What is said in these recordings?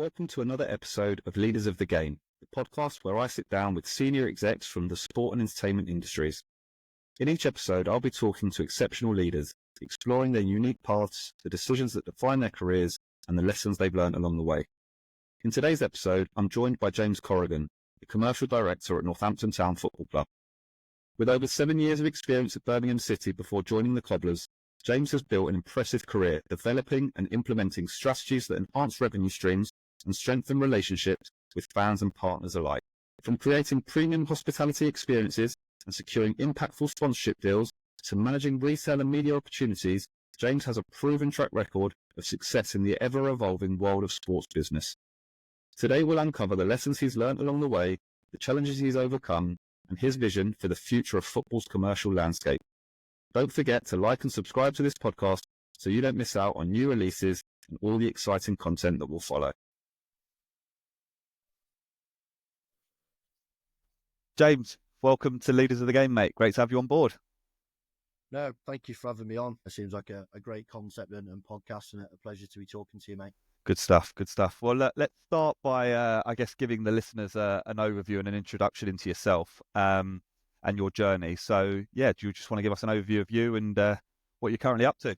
Welcome to another episode of Leaders of the Game, the podcast where I sit down with senior execs from the sport and entertainment industries. In each episode, I'll be talking to exceptional leaders, exploring their unique paths, the decisions that define their careers, and the lessons they've learned along the way. In today's episode, I'm joined by James Corrigan, the commercial director at Northampton Town Football Club. With over 7 years of experience at Birmingham City before joining the Cobblers, James has built an impressive career developing and implementing strategies that enhance revenue streams and strengthen relationships with fans and partners alike. From creating premium hospitality experiences and securing impactful sponsorship deals to managing retail and media opportunities, James has a proven track record of success in the ever-evolving world of sports business. Today we'll uncover the lessons he's learned along the way, the challenges he's overcome, and his vision for the future of football's commercial landscape. Don't forget to like and subscribe to this podcast so you don't miss out on new releases and all the exciting content that will follow. James, welcome to Leaders of the Game, mate. Great to have you on board. No, thank you for having me on. It seems like a great concept and podcast, and a pleasure to be talking to you, mate. Good stuff, good stuff. Well, let's start by, giving the listeners an overview and an introduction into yourself and your journey. So, do you just want to give us an overview of you and what you're currently up to?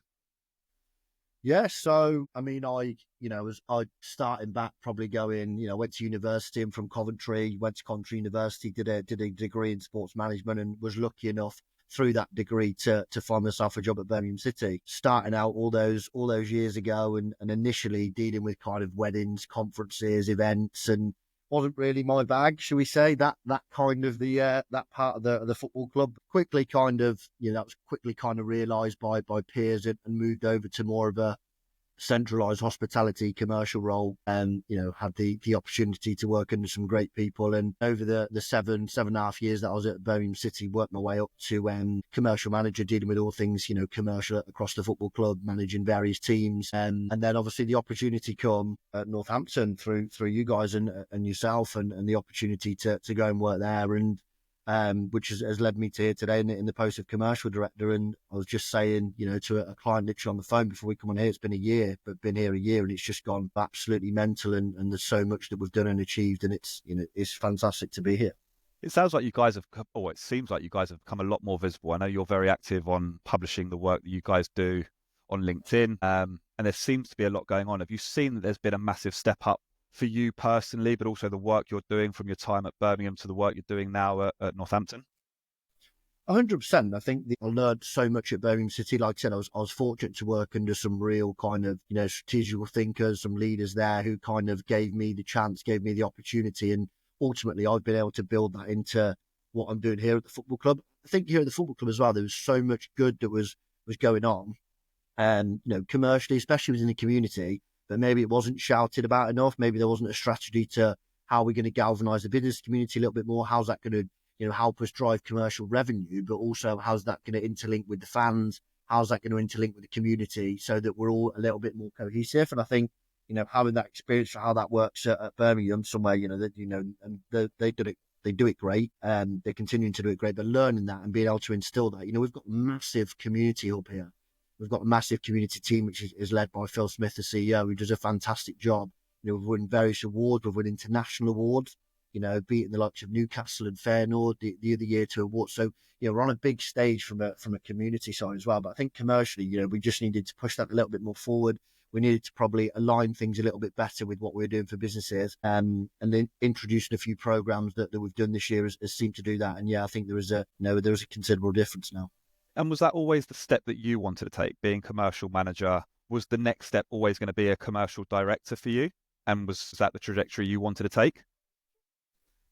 Yeah, so, I starting back probably going, went to university. I'm from Coventry, went to Coventry University, did a degree in sports management, and was lucky enough through that degree to find myself a job at Birmingham City. Starting out all those years ago and initially dealing with kind of weddings, conferences, events, and wasn't really my bag, shall we say, that kind of that part of the football club. Quickly kind of, that was quickly kind of realised by peers and moved over to more of a centralised hospitality commercial role, and had the opportunity to work under some great people. And over the 7.5 years that I was at Birmingham City, worked my way up to commercial manager, dealing with all things commercial across the football club, managing various teams, and then obviously the opportunity come at Northampton through you guys and yourself, and the opportunity to go and work there, and which has led me to here today in the post of commercial director. And I was just saying, to a client literally on the phone before we come on here, it's been a year, but been here a year, and it's just gone absolutely mental. And there's so much that we've done and achieved, and it's fantastic to be here. It sounds like you guys have, it seems like you guys have become a lot more visible. I know you're very active on publishing the work that you guys do on LinkedIn, and there seems to be a lot going on. Have you seen that there's been a massive step up for you personally, but also the work you're doing from your time at Birmingham to the work you're doing now at Northampton? 100%. I think I learned so much at Birmingham City. Like I said, I was fortunate to work under some real kind of, strategical thinkers, some leaders there who kind of gave me the chance, gave me the opportunity. And ultimately, I've been able to build that into what I'm doing here at the football club. I think here at the football club as well, there was so much good that was going on. And, commercially, especially within the community, but maybe it wasn't shouted about enough. Maybe there wasn't a strategy to how we're going to galvanise the business community a little bit more. How's that going to, help us drive commercial revenue, but also how's that going to interlink with the fans? How's that going to interlink with the community so that we're all a little bit more cohesive? And I think, having that experience for how that works at Birmingham somewhere, and they do it great. They're continuing to do it great, but learning that and being able to instill that, we've got a massive community up here. We've got a massive community team, which is led by Phil Smith, the CEO, who does a fantastic job. We've won various awards. We've won international awards, beating the likes of Newcastle and Feyenoord the other year to awards. So, we're on a big stage from a community side as well. But I think commercially, we just needed to push that a little bit more forward. We needed to probably align things a little bit better with what we're doing for businesses, and then introducing a few programs that we've done this year has seemed to do that. And I think there is a considerable difference now. And was that always the step that you wanted to take, being commercial manager? Was the next step always going to be a commercial director for you? And was that the trajectory you wanted to take?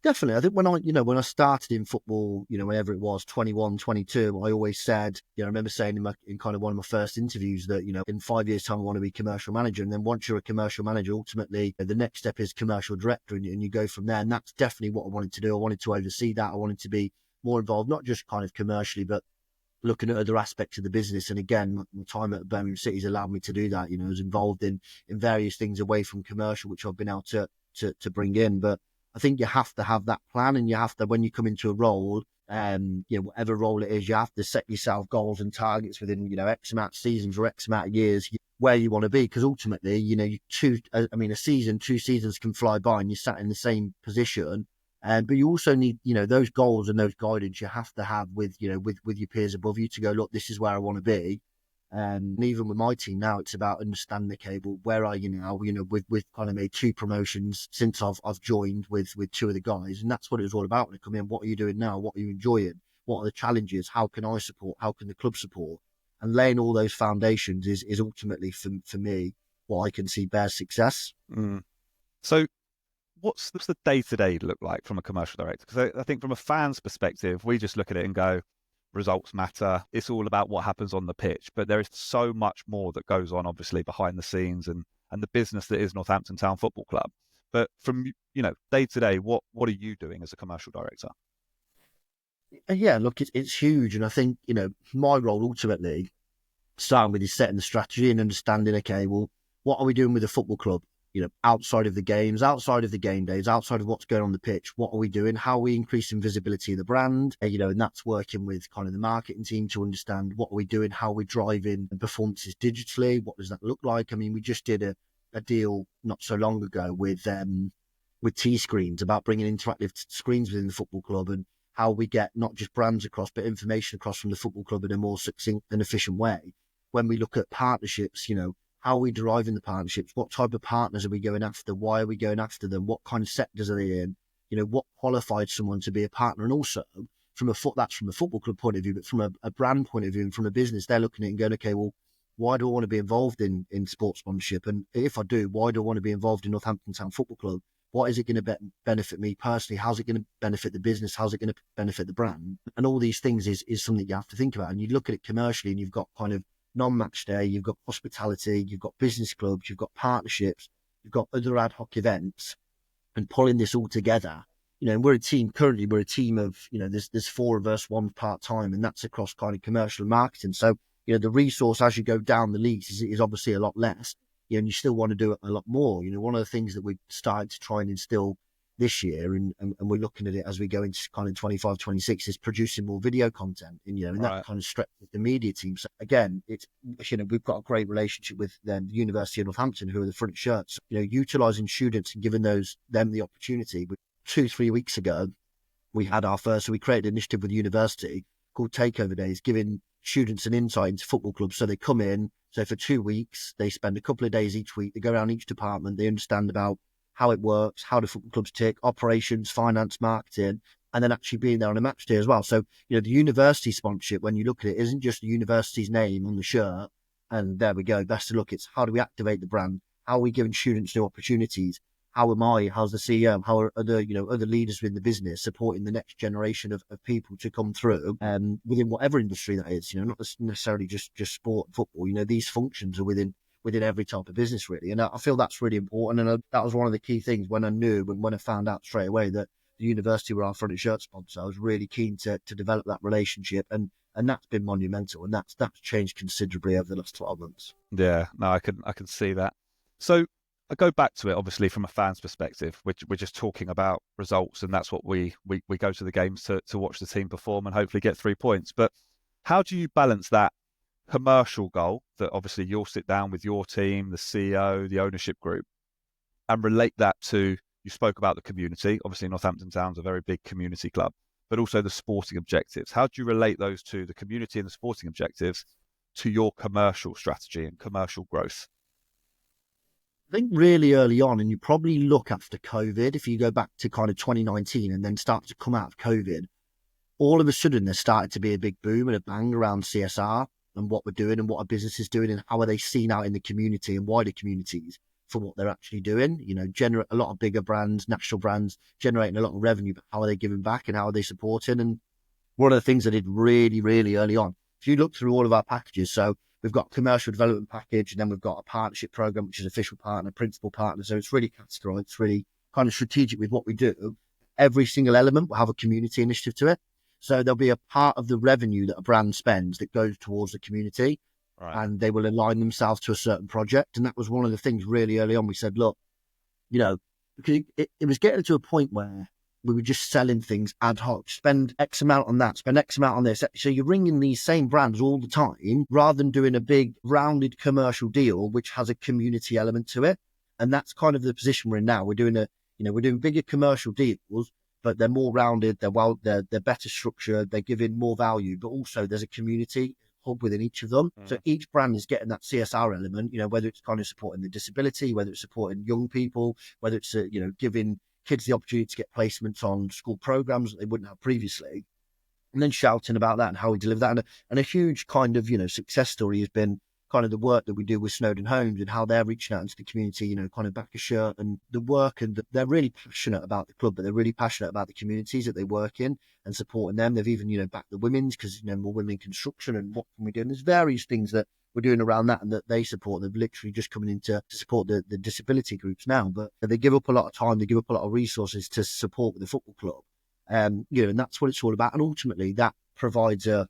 Definitely. I think when I started in football, whenever it was 21, 22, I always said, I remember saying in kind of one of my first interviews that, in 5 years time, I want to be commercial manager. And then once you're a commercial manager, ultimately the next step is commercial director, and you go from there. And that's definitely what I wanted to do. I wanted to oversee that. I wanted to be more involved, not just kind of commercially, but looking at other aspects of the business. And again, my time at Birmingham City has allowed me to do that. I was involved in various things away from commercial, which I've been able to bring in. But I think you have to have that plan, and you have to, when you come into a role, Whatever role it is, you have to set yourself goals and targets within, X amount of seasons or X amount of years where you want to be. Because ultimately, a season, 2 seasons can fly by and you're sat in the same position. But you also need, those goals and those guidance you have to have with your peers above you to go, look, this is where I want to be. And even with my team now, it's about understanding, okay, well, where are you now? We've kind of made 2 promotions since I've joined with 2 of the guys. And that's what it was all about when I come in. What are you doing now? What are you enjoying? What are the challenges? How can I support? How can the club support? And laying all those foundations is ultimately, for me, what I can see bears success. Mm. So what's the day-to-day look like from a commercial director? Because I think from a fan's perspective, we just look at it and go, results matter. It's all about what happens on the pitch, but there is so much more that goes on, obviously, behind the scenes and the business that is Northampton Town Football Club. But from, day to day, what are you doing as a commercial director? Yeah, look, it's huge. And I think, my role ultimately, starting with is setting the strategy and understanding, okay, well, what are we doing with the football club? Outside of the games, outside of the game days, outside of what's going on the pitch, what are we doing? How are we increasing visibility of the brand? And that's working with kind of the marketing team to understand what are we doing? How are we driving performances digitally? What does that look like? I mean, we just did a deal not so long ago with T-Screens about bringing interactive screens within the football club and how we get not just brands across, but information across from the football club in a more succinct and efficient way. When we look at partnerships, how are we deriving the partnerships? What type of partners are we going after? Why are we going after them? What kind of sectors are they in? What qualified someone to be a partner? And also that's from a football club point of view, but from a brand point of view and from a business, they're looking at it and going, okay, well, why do I want to be involved in sports sponsorship? And if I do, why do I want to be involved in Northampton Town Football Club? What is it going to benefit me personally? How's it going to benefit the business? How's it going to benefit the brand? And all these things is something you have to think about. And you look at it commercially and you've got kind of non-match day, you've got hospitality, you've got business clubs, you've got partnerships, you've got other ad hoc events, and pulling this all together. And we're a team of, there's 4 of us, 1 part-time, and that's across kind of commercial and marketing. So, the resource as you go down the leagues is obviously a lot less, and you still want to do it a lot more. One of the things that we've started to try and instill this year, and we're looking at it as we go into kind of 25, 26, is producing more video content, and that kind of stretch with the media team. So again, it's, we've got a great relationship with the University of Northampton, who are the front shirts, utilising students and giving them the opportunity. 2-3 weeks ago, we had so we created an initiative with the university called Takeover Days, giving students an insight into football clubs. So they come in, so for 2 weeks, they spend a couple of days each week, they go around each department, they understand about how it works, how the football clubs tick, operations, finance, marketing, and then actually being there on a match day as well. So, the university sponsorship, when you look at it, isn't just the university's name on the shirt and there we go, best of luck. It's how do we activate the brand? How are we giving students new opportunities? How's the CEO? How are other leaders within the business supporting the next generation of people to come through within whatever industry that is, not necessarily just sport and football. These functions are within every type of business, really. And I feel that's really important. And that was one of the key things when I found out straight away that the university were our front and shirt sponsor. I was really keen to develop that relationship. And that's been monumental. And that's changed considerably over the last 12 months. Yeah, no, I can see that. So I go back to it, obviously, from a fan's perspective, which we're just talking about results. And that's what we go to the games to watch the team perform and hopefully get 3 points. But how do you balance that commercial goal that obviously you'll sit down with your team, the CEO, the ownership group, and relate that to, you spoke about the community. Obviously, Northampton Town's a very big community club, but also the sporting objectives. How do you relate those two, the community and the sporting objectives, to your commercial strategy and commercial growth? I think really early on, and you probably look after COVID, if you go back to kind of 2019 and then start to come out of COVID, all of a sudden there started to be a big boom and a bang around CSR and what we're doing and what our business is doing and how are they seen out in the community and wider communities for what they're actually doing. Generate a lot of bigger brands, national brands, generating a lot of revenue, but how are they giving back and how are they supporting? And one of the things I did really, really early on, if you look through all of our packages, so we've got a commercial development package and then we've got a partnership program, which is official partner, principal partner. So it's really categorized, it's really kind of strategic with what we do. Every single element will have a community initiative to it. So there'll be a part of the revenue that a brand spends that goes towards the community, and they will align themselves to a certain project. And that was one of the things really early on. We said, look, because it was getting to a point where we were just selling things ad hoc, spend X amount on that, spend X amount on this. So you're ringing these same brands all the time rather than doing a big rounded commercial deal, which has a community element to it. And that's kind of the position we're in now. We're doing we're doing bigger commercial deals, but they're more rounded. They're better structured. They're giving more value, but also there's a community hub within each of them. So each brand is getting that CSR element, whether it's kind of supporting the disability, whether it's supporting young people, whether it's, giving kids the opportunity to get placements on school programs that they wouldn't have previously, and then shouting about that and how we deliver that. And a huge kind of, success story has been kind of the work that we do with Snowden Homes and how they're reaching out into the community, kind of back a shirt and the work. And they're really passionate about the club, but they're really passionate about the communities that they work in and supporting them. They've even, backed the women's because, more women in construction and what can we do? And there's various things that we're doing around that and that they support. They've literally just coming in to support the disability groups now, but they give up a lot of time, they give up a lot of resources to support the football club. And that's what it's all about. And ultimately that provides a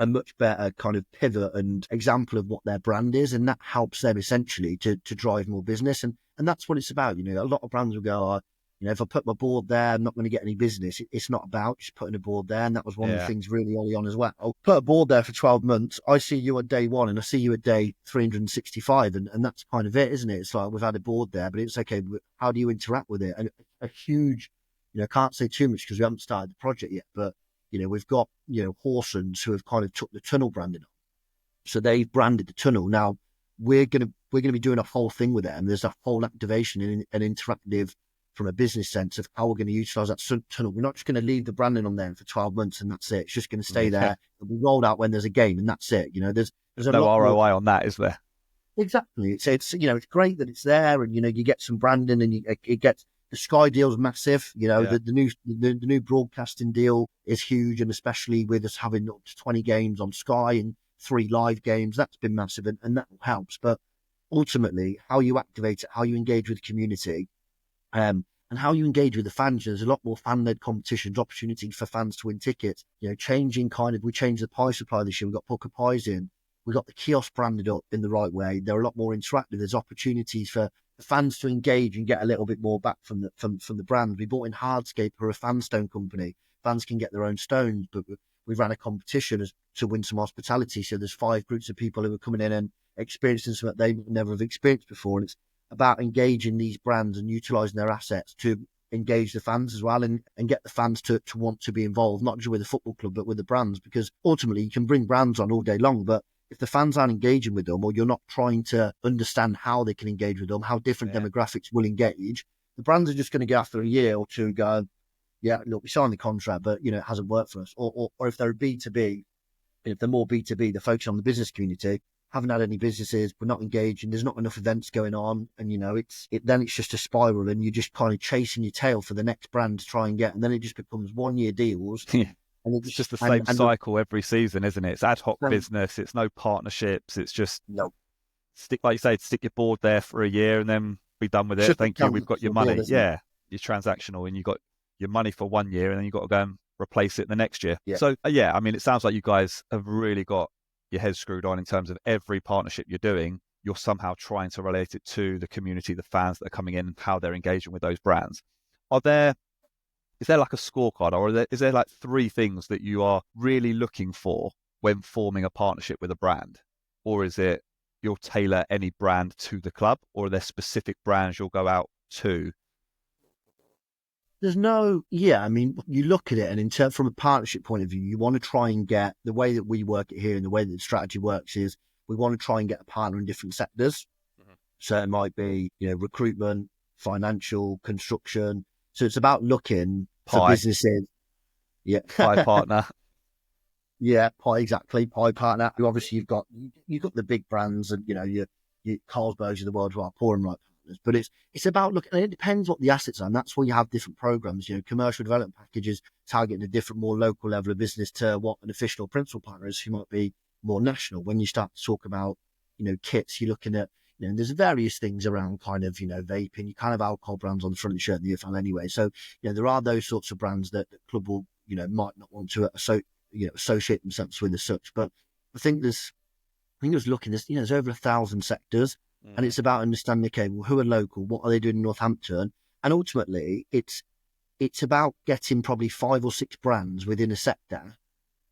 much better kind of pivot and example of what their brand is. And that helps them essentially to drive more business. And that's what it's about. A lot of brands will go, if I put my board there, I'm not going to get any business. It's not about just putting a board there. And that was one of the things really early on as well. I'll put a board there for 12 months. I see you at day 1 and I see you at day 365. And that's kind of it, isn't it? It's like, we've had a board there, but it's okay. How do you interact with it? And a huge, I can't say too much because we haven't started the project yet, but we've got, Horsons who have kind of took the tunnel branding on. So they've branded the tunnel. Now we're going to be doing a whole thing with them. There's a whole activation and interactive from a business sense of how we're going to utilize that tunnel. We're not just going to leave the branding on there for 12 months and that's it. It's just going to stay there. It'll be rolled out when there's a game and that's it. There's a no lot ROI more on that, is there? Exactly. It's it's great that it's there and, you get some branding and it gets, the Sky deal's massive. The new broadcasting deal is huge, and especially with us having up to 20 games on Sky and 3 live games, that's been massive, and that helps. But ultimately, how you activate it, how you engage with the community, and how you engage with the fans. There's a lot more fan-led competitions, opportunities for fans to win tickets. We changed the pie supply this year. We got Pucker Pies in. We got the kiosk branded up in the right way. They're a lot more interactive. There's opportunities for fans to engage and get a little bit more back from the brand. We bought in Hardscape, who are a fan stone company. Fans can get their own stones, but we ran a competition to win some hospitality. So there's 5 groups of people who are coming in and experiencing something they never have experienced before. And it's about engaging these brands and utilising their assets to engage the fans as well and get the fans to want to be involved, not just with the football club, but with the brands. Because ultimately you can bring brands on all day long, but if the fans aren't engaging with them, or you're not trying to understand how they can engage with them, how different demographics will engage, the brands are just going to go after a year or two and go, yeah, look, we signed the contract, but, it hasn't worked for us. Or if they're B2B, if they're more B2B, they're focused on the business community, haven't had any businesses, we're not engaging, there's not enough events going on. And, then it's just a spiral and you're just kind of chasing your tail for the next brand to try and get. And then it just becomes 1-year deals. And it's just the same cycle every season, isn't it? It's ad hoc business. It's no partnerships. It's just stick your board there for a year and then be done with it. Thank you. We've got your money. You're transactional and you got your money for 1 year and then you've got to go and replace it the next year. Yeah. So it sounds like you guys have really got your head screwed on in terms of every partnership you're doing. You're somehow trying to relate it to the community, the fans that are coming in, and how they're engaging with those brands. Is there like a scorecard, or is there like 3 things that you are really looking for when forming a partnership with a brand? Or is it you'll tailor any brand to the club, or are there specific brands you'll go out to? There's no, you look at it and from a partnership point of view, you want to try and get, the way that we work it here and the way that the strategy works is we want to try and get a partner in different sectors. Mm-hmm. So it might be, recruitment, financial, construction. So it's about looking for businesses. Yeah. Pie partner. Yeah, exactly. Pie partner. Obviously you've got the big brands and, your Carlsbergs of the world who are poor and right partners. But it's about looking, and it depends what the assets are. And that's where you have different programs, commercial development packages targeting a different, more local level of business to what an official or principal partner is who might be more national. When you start to talk about, kits, you're looking at, and there's various things around kind of, vaping. You kind of alcohol brands on the front of the shirt in the UFL anyway. So, there are those sorts of brands that the club will, might not want to associate themselves with as such. But I think there's looking, there's over 1,000 sectors, and it's about understanding, okay, well, who are local? What are they doing in Northampton? And ultimately, it's it's about getting probably 5 or 6 brands within a sector,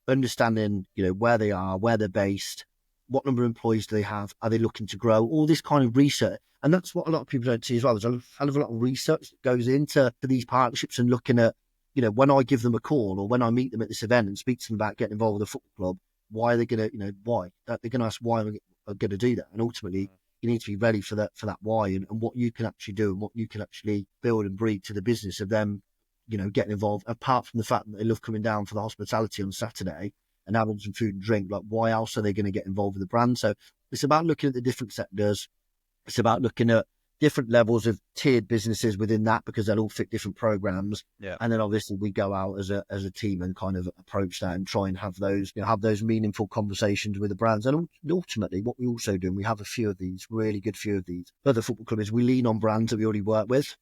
understanding, where they are, where they're based, what number of employees do they have, are they looking to grow, all this kind of research. And that's what a lot of people don't see as well. There's a hell of a lot of research that goes into these partnerships and looking at, when I give them a call or when I meet them at this event and speak to them about getting involved with a football club, why are they going to, why? They're going to ask why I'm going to do that. And ultimately, you need to be ready for that why and what you can actually do and what you can actually build and breed to the business of them, getting involved, apart from the fact that they love coming down for the hospitality on Saturday and having some food and drink. Like, why else are they going to get involved with the brand? So it's about looking at the different sectors. It's about looking at different levels of tiered businesses within that, because they'll all fit different programs. Yeah. And then obviously we go out as a team and kind of approach that and try and have those, meaningful conversations with the brands. And ultimately what we also do, and we have a few of these, really good few of these, other football clubs, is we lean on brands that we already work with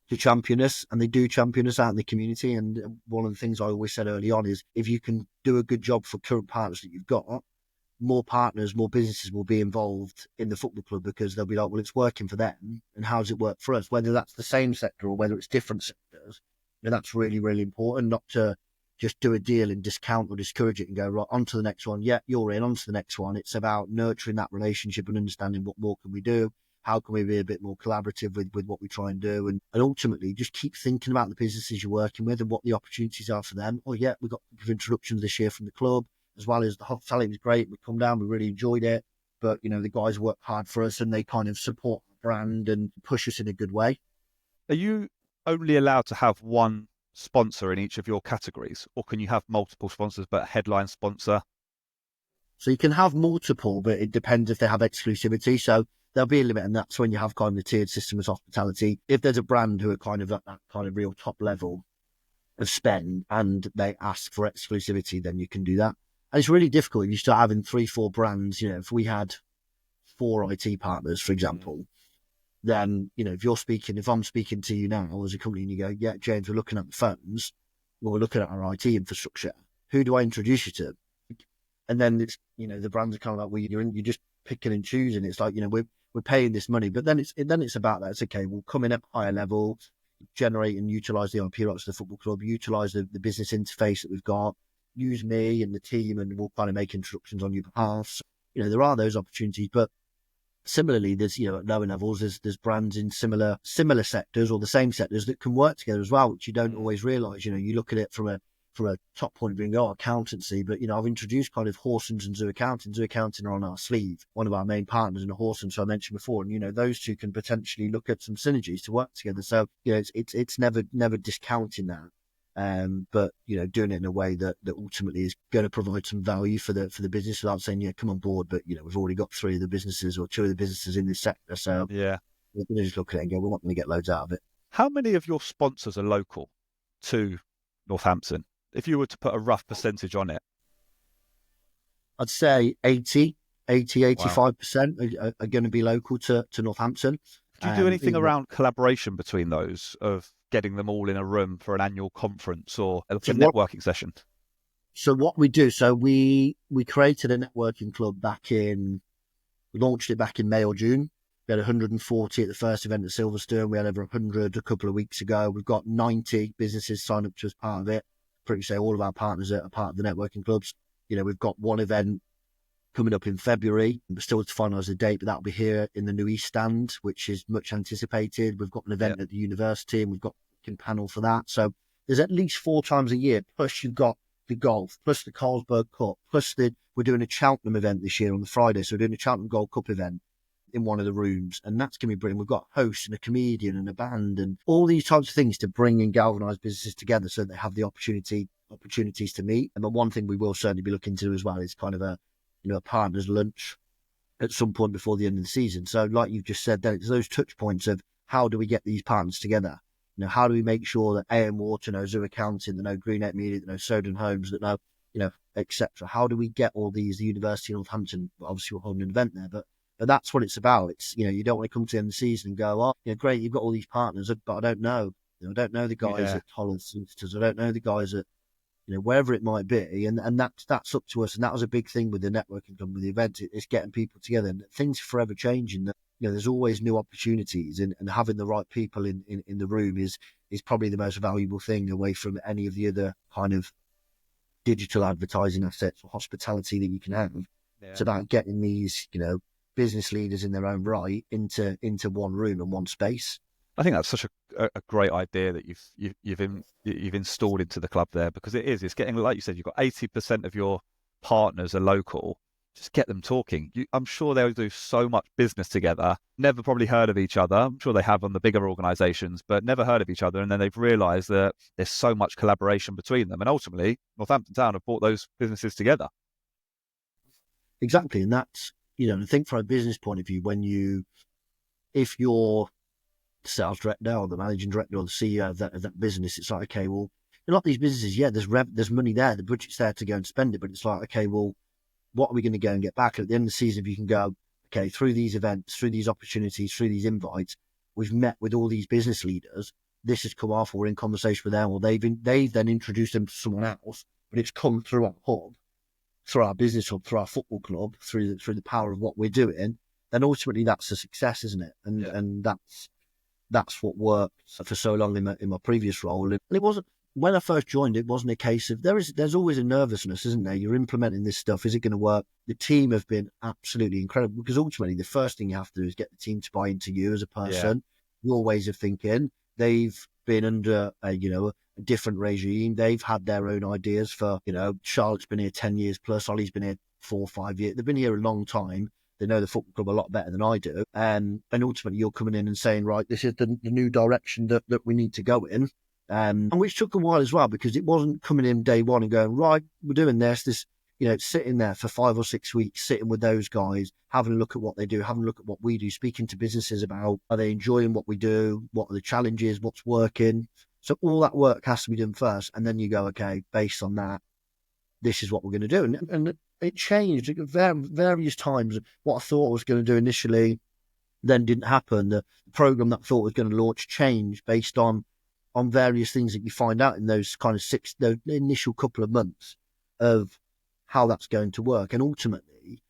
to champion us, and they do champion us out in the community. And one of the things I always said early on is, if you can do a good job for current partners that you've got, more partners, more businesses will be involved in the football club, because they'll be like, well, it's working for them, and how does it work for us? Whether that's the same sector or whether it's different sectors, that's really, really important, not to just do a deal and discount or discourage it and go, right, on to the next one. Yeah, you're in, on to the next one. It's about nurturing that relationship and understanding what more can we do? How can we be a bit more collaborative with what we try and do? And ultimately, just keep thinking about the businesses you're working with and what the opportunities are for them. Oh, yeah, we got introductions this year from the club, as well as the hospitality was great. We come down, we really enjoyed it. But, the guys work hard for us and they kind of support the brand and push us in a good way. Are you only allowed to have one sponsor in each of your categories, or can you have multiple sponsors but a headline sponsor? So you can have multiple, but it depends if they have exclusivity. So there'll be a limit, and that's when you have kind of the tiered system as hospitality. If there's a brand who are kind of at that kind of real top level of spend and they ask for exclusivity, then you can do that. And it's really difficult if you start having 3-4 brands. If we had 4 IT partners, for example, then, if I'm speaking to you now as a company and you go, yeah, James, we're looking at the phones, well, we're looking at our IT infrastructure. Who do I introduce you to? And then it's, the brands are kind of like, well, you're just picking and choosing. It's like, we're paying this money, but then it's about that. It's okay, we'll come in at higher level, generate and utilize the IP rights of the football club, utilize the business interface that we've got, use me and the team, and we'll kind of make introductions on your behalf. So, there are those opportunities, but similarly, there's, at lower levels, there's brands in similar sectors or the same sectors that can work together as well, which you don't always realize. You look at it from a top point of view, accountancy, but I've introduced kind of Horsons and Zoo Accounting. Zoo Accounting are on our sleeve, one of our main partners in the Horsons, so I mentioned before, and those two can potentially look at some synergies to work together. So it's never discounting that. But doing it in a way that ultimately is going to provide some value for the business, without saying, yeah, come on board, but we've already got 3 of the businesses or 2 of the businesses in this sector, so Yeah, we're going to just look at it and go, we're not going to get loads out of it. how many of your sponsors are local to Northampton, if you were to put a rough percentage on it? I'd say 85% are going to be local to Northampton. Do you do anything around collaboration between those, of getting them all in a room for an annual conference or a networking session? So what we do, we created a networking club we launched it back in May or June. We had 140 at the first event at Silverstone. We had over 100 a couple of weeks ago. We've got 90 businesses signed up to as part of it. Pretty say all of our partners are part of the networking clubs. We've got one event coming up in February. We're still to finalise the date, but that'll be here in the new East Stand, which is much anticipated. We've got an event at the university, and we've got a panel for that. So there's at least 4 times a year. Plus you've got the golf, plus the Carlsberg Cup, plus we're doing a Cheltenham event this year on the Friday. So we're doing a Cheltenham Gold Cup event in one of the rooms, and that's going to be brilliant. We've got hosts and a comedian and a band and all these types of things to bring and galvanise businesses together so they have the opportunities to meet. And the one thing we will certainly be looking to do as well is kind of a partners lunch at some point before the end of the season. So like you've just said, there's those touch points of how do we get these partners together? How do we make sure that AM Water know Zoo Accounting, that know Greenet Media, that know Soden Homes, that know, etc. How do we get all these, the University of Northampton, obviously we're holding an event there, but that's what it's about. It's, you don't want to come to the end of the season and go, oh, great, you've got all these partners, but I don't know. I don't know the guys at Holland Solicitors. I don't know the guys at, wherever it might be. And that's up to us. And that was a big thing with the networking club, with the event. It's getting people together. And things are forever changing. there's always new opportunities, and having the right people in the room is probably the most valuable thing away from any of the other kind of digital advertising assets or hospitality that you can have. Yeah. It's about getting these, business leaders in their own right into one room and one space. I think that's such a great idea that you've installed into the club there, because it's getting, like you said, you've got 80% of your partners are local. Just get them talking. I'm sure they'll do so much business together, never probably heard of each other. I'm sure they have on the bigger organisations, but never heard of each other. And then they've realised that there's so much collaboration between them. And ultimately, Northampton Town have brought those businesses together. Exactly. And that's, I think from a business point of view, if you're the sales director or the managing director or the CEO of that business, it's like, okay, well, a lot of these businesses, there's money there, the budget's there to go and spend it, but it's like, okay, well, what are we going to go and get back? At the end of the season, if you can go, okay, through these events, through these opportunities, through these invites, we've met with all these business leaders, this has come off, or we're in conversation with them, or they've then introduced them to someone else, but it's come through our hub, through our business hub, through our football club, through the power of what we're doing, then ultimately that's a success, isn't it? And that's what worked for so long in my previous role. And it wasn't, when I first joined, it wasn't a case of, there's always a nervousness, isn't there? You're implementing this stuff. Is it going to work? The team have been absolutely incredible, because ultimately the first thing you have to do is get the team to buy into you as a person, your ways of thinking. They've been under a different regime. They've had their own ideas for, Charlotte's been here 10 years plus, Ollie's been here 4 or 5 years. They've been here a long time. They know the football club a lot better than I do. And ultimately you're coming in and saying, right, this is the new direction that we need to go in. And which took a while as well, because it wasn't coming in day one and going, right, we're doing this, sitting there for 5 or 6 weeks, sitting with those guys, having a look at what they do, having a look at what we do, speaking to businesses about, are they enjoying what we do? What are the challenges? What's working? So all that work has to be done first. And then you go, okay, based on that, this is what we're going to do. And it changed at various times. What I thought I was going to do initially then didn't happen. The program that I thought was going to launch changed based on various things that you find out in those kind of the initial couple of months of how that's going to work. And ultimately,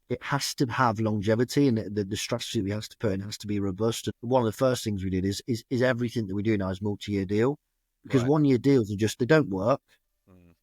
it has to have longevity, and the strategy we have to put in has to be robust. And one of the first things we did is everything that we do now is multi-year deal, because 1 year deals are they don't work.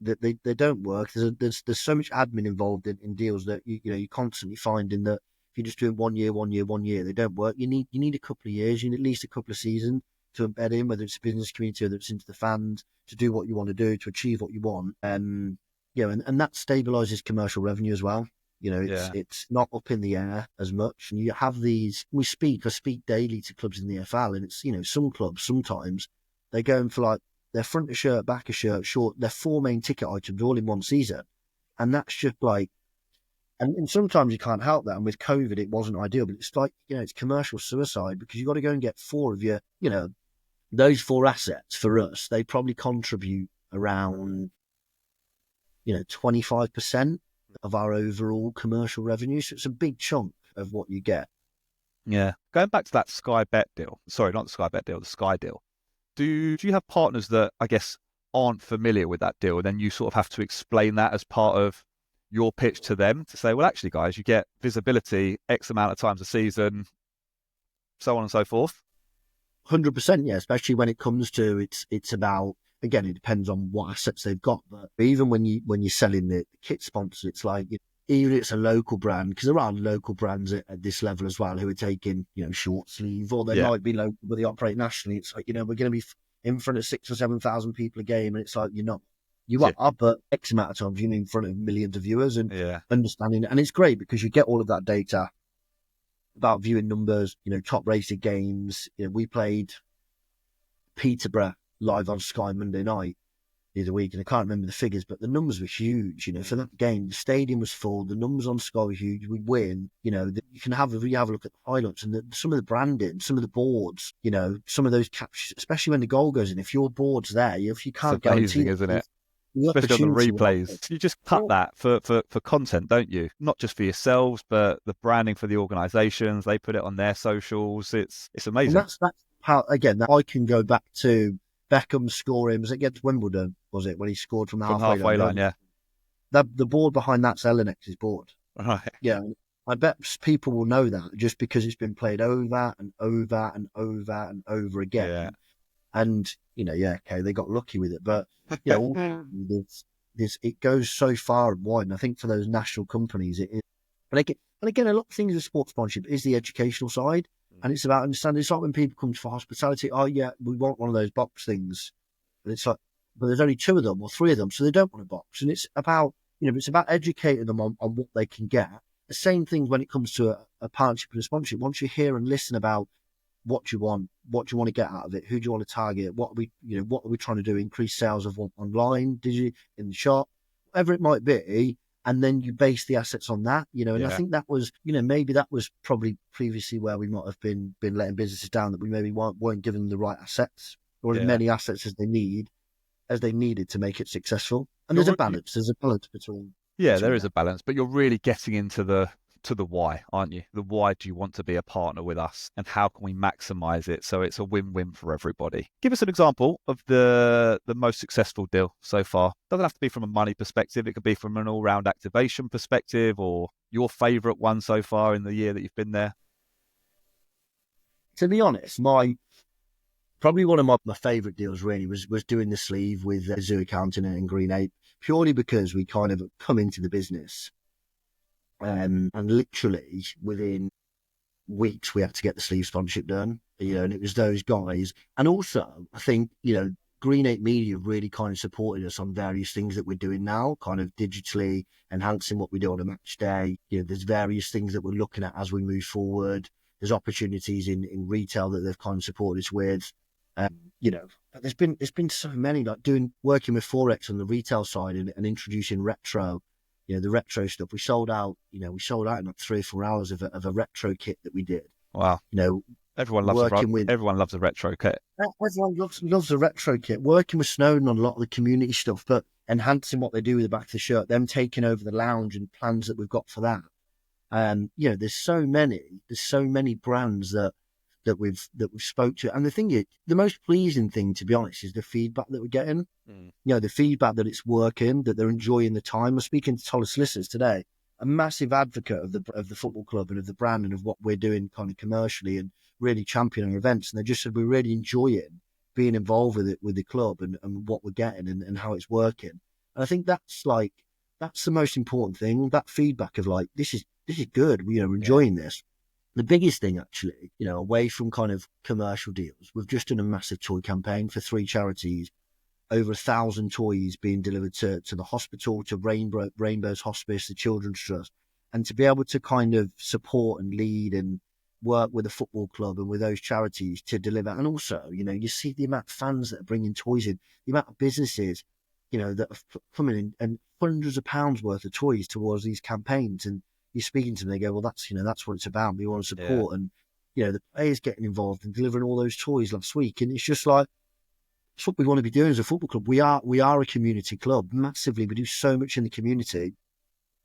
They don't work. There's so much admin involved in deals that you constantly finding that if you're just doing 1 year, they don't work. You need a couple of years, you need at least a couple of seasons to embed in, whether it's a business community, whether it's into the fans, to do what you want to do, to achieve what you want. And that stabilizes commercial revenue as well. It's not up in the air as much. And you have these, I speak daily to clubs in the FL, and it's, some clubs, sometimes they're going for like their front of shirt, back of shirt, short, their 4 main ticket items all in one season. And that's just like, and sometimes you can't help that. And with COVID, it wasn't ideal, but it's like, it's commercial suicide, because you've got to go and get 4 of your, those 4 assets for us, they probably contribute around, 25% of our overall commercial revenue. So it's a big chunk of what you get. Yeah. Going back to that Sky Bet deal, sorry, not the Sky Bet deal, the Sky deal. Do you have partners that, I guess, aren't familiar with that deal, and then you sort of have to explain that as part of your pitch to them to say, well, actually, guys, you get visibility X amount of times a season, so on and so forth? 100%, yeah, especially when it comes to it's about, again, it depends on what assets they've got, but even when you're selling the kit sponsor, it's like, even if it's a local brand, because there are local brands at this level as well who are taking, short sleeve, or they might be local, but they operate nationally. It's like, we're going to be in front of 6,000 or 7,000 people a game, and it's like, you're not. You are, but X amount of times you're in front of millions of viewers and understanding it. And it's great because you get all of that data about viewing numbers, top rated games. We played Peterborough live on Sky Monday night the other week, and I can't remember the figures, but the numbers were huge. For that game, the stadium was full. The numbers on Sky were huge. We win. You can have a look at the highlights and some of the branding, some of the boards. Some of those captures, especially when the goal goes in. If your board's there, if you can't it's amazing, isn't it? Especially on the replays, you just cut that for content, don't you? Not just for yourselves, but the branding for the organisations. They put it on their socials. It's amazing. And that's how, again, that I can go back to Beckham scoring. Was it against Wimbledon? Was it when he scored from the halfway line? Yeah. The board behind that's Elenex's board. Right. Yeah. I bet people will know that just because it's been played over and over and over and over again. Yeah. And, okay, they got lucky with it. But, it goes so far and wide. And I think for those national companies, it is. And again, a lot of things with sports sponsorship is the educational side. And it's about understanding. It's like when people come for hospitality, oh, yeah, we want one of those box things. And it's like, but there's only 2 of them or 3 of them, so they don't want a box. And it's about, it's about educating them on what they can get. The same thing when it comes to a partnership and a sponsorship. Once you hear and listen about what you want to get out of it, who do you want to target, what are we trying to do, increase sales of what online, digitally, in the shop, whatever it might be, and then you base the assets on that, and I think that was, maybe that was probably previously where we might have been letting businesses down, that we maybe weren't giving them the right assets or as many assets as they needed to make it successful. And there's a balance between. There is a balance, but you're really getting into the why, aren't you? The why do you want to be a partner with us, and how can we maximize it so it's a win-win for everybody? Give us an example of the most successful deal so far. Doesn't have to be from a money perspective. It could be from an all-round activation perspective, or your favorite one so far in the year that you've been there. To be honest, probably one of my favorite deals really was doing the sleeve with Zoo Accounting and Green Ape, purely because we kind of come into the business. And literally within weeks we had to get the sleeve sponsorship done, and it was those guys. And also I think, Green Ape Media have really kind of supported us on various things that we're doing now, kind of digitally enhancing what we do on a match day. There's various things that we're looking at as we move forward. There's opportunities in retail that they've kind of supported us with. There's been so many, like working with Forex on the retail side and introducing retro. The retro stuff, we sold out in like 3 or 4 hours of a retro kit that we did. Wow. Everyone loves a retro kit. Everyone loves a retro kit. Working with Snowden on a lot of the community stuff, but enhancing what they do with the back of the shirt, them taking over the lounge and plans that we've got for that. There's so many brands that we've spoke to. And the thing is, the most pleasing thing, to be honest, is the feedback that we're getting. The feedback that it's working, that they're enjoying the time. I was speaking to Toller Solicitors today, a massive advocate of the football club and of the brand and of what we're doing kind of commercially, and really championing our events. And they just said we're really enjoying being involved with the club and what we're getting and how it's working. And I think that's the most important thing, that feedback of like, this is good, we're enjoying this. The biggest thing, actually, away from kind of commercial deals, we've just done a massive toy campaign for 3 charities, over 1,000 toys being delivered to the hospital, to Rainbow's Hospice, the Children's Trust, and to be able to kind of support and lead and work with a football club and with those charities to deliver. And also, you see the amount of fans that are bringing toys in, the amount of businesses, that are coming in, and hundreds of pounds worth of toys towards these campaigns. And you're speaking to them, they go, well, that's what it's about. We want to support. And, the players getting involved and delivering all those toys last week. And it's just like, it's what we want to be doing as a football club. We are a community club, massively. We do so much in the community.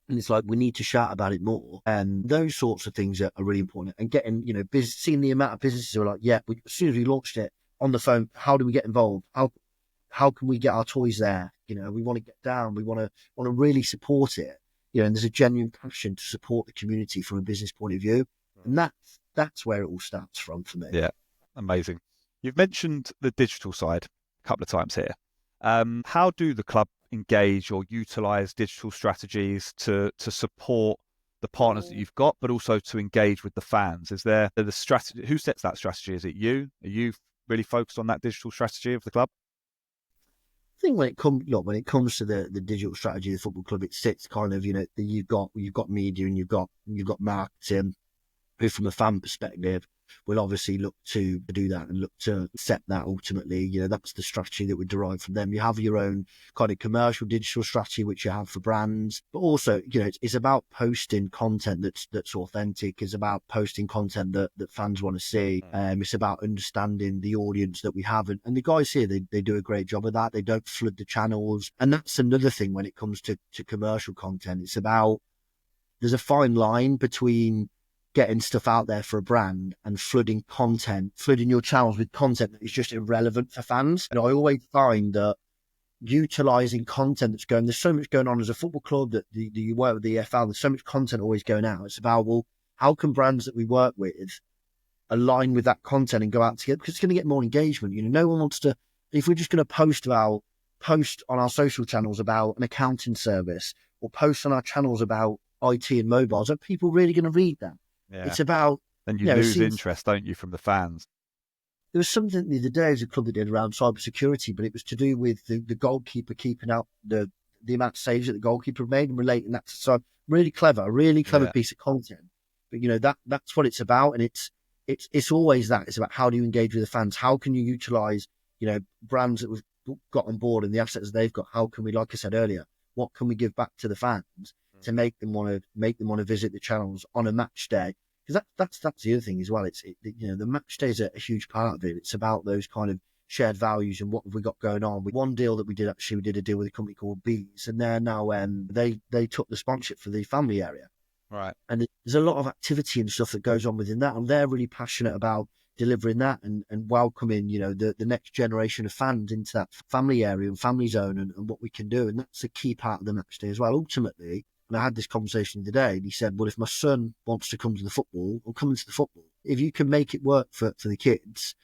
And it's like, we need to shout about it more. And those sorts of things are really important. And getting, seeing the amount of businesses who are like, as soon as we launched it on the phone, how do we get involved? How can we get our toys there? We want to get down. We want to really support it. And there's a genuine passion to support the community from a business point of view. And that's where it all starts from for me. Yeah, amazing. You've mentioned the digital side a couple of times here. How do the club engage or utilize digital strategies to support the partners that you've got, but also to engage with the fans? Is there the strategy? Who sets that strategy? Is it you? Are you really focused on that digital strategy of the club? I think when it comes to the digital strategy of the football club, it sits kind of, you've got media and you've got marketing, who from a fan perspective will obviously look to do that and look to set that ultimately. That's the strategy that would derive from them. You have your own kind of commercial digital strategy, which you have for brands, but also, it's about posting content that's authentic. It's about posting content that fans want to see. It's about understanding the audience that we have. And the guys here, they do a great job of that. They don't flood the channels. And that's another thing when it comes to commercial content. It's about, there's a fine line between getting stuff out there for a brand and flooding your channels with content that is just irrelevant for fans. And I always find that utilising content that's going. There's so much going on as a football club that you work with the EFL. There's so much content always going out. It's about, well, how can brands that we work with align with that content and go out together? Because it's going to get more engagement. No one wants to. If we're just going to post on our social channels about an accounting service, or post on our channels about IT and mobiles, are people really going to read that? Yeah. It's about. And you lose interest, don't you, from the fans? There was something the other day as a club that did around cybersecurity, but it was to do with the goalkeeper keeping out the amount of saves that the goalkeeper made and relating that to. So really clever piece of content. But that's what it's about, and it's always that. It's about how do you engage with the fans? How can you utilize brands that we've got on board and the assets they've got? How can we, like I said earlier, what can we give back to the fans to make them want to visit the channels on a match day? Because that's the other thing as well. The match day is a huge part of it. It's about those kind of shared values and what have we got going on. One deal that we did a deal with a company called Bees, and they're now they took the sponsorship for the family area. Right. And there's a lot of activity and stuff that goes on within that, and they're really passionate about delivering that and welcoming the next generation of fans into that family area and family zone and what we can do. And that's a key part of the match day as well. Ultimately, and I had this conversation today, and he said, well, if my son wants to come to the football, I'll come into the football. If you can make it work for the kids,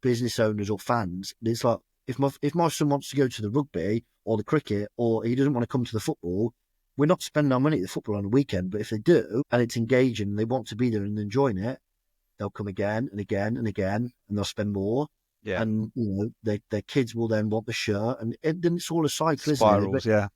business owners or fans, it's like, if my son wants to go to the rugby or the cricket, or he doesn't want to come to the football, we're not spending our money at the football on the weekend. But if they do, and it's engaging, and they want to be there and enjoying it, they'll come again and again and again, and they'll spend more. Yeah. And, their kids will then want the shirt, and then it's all a cycle, Spirals, isn't it? yeah.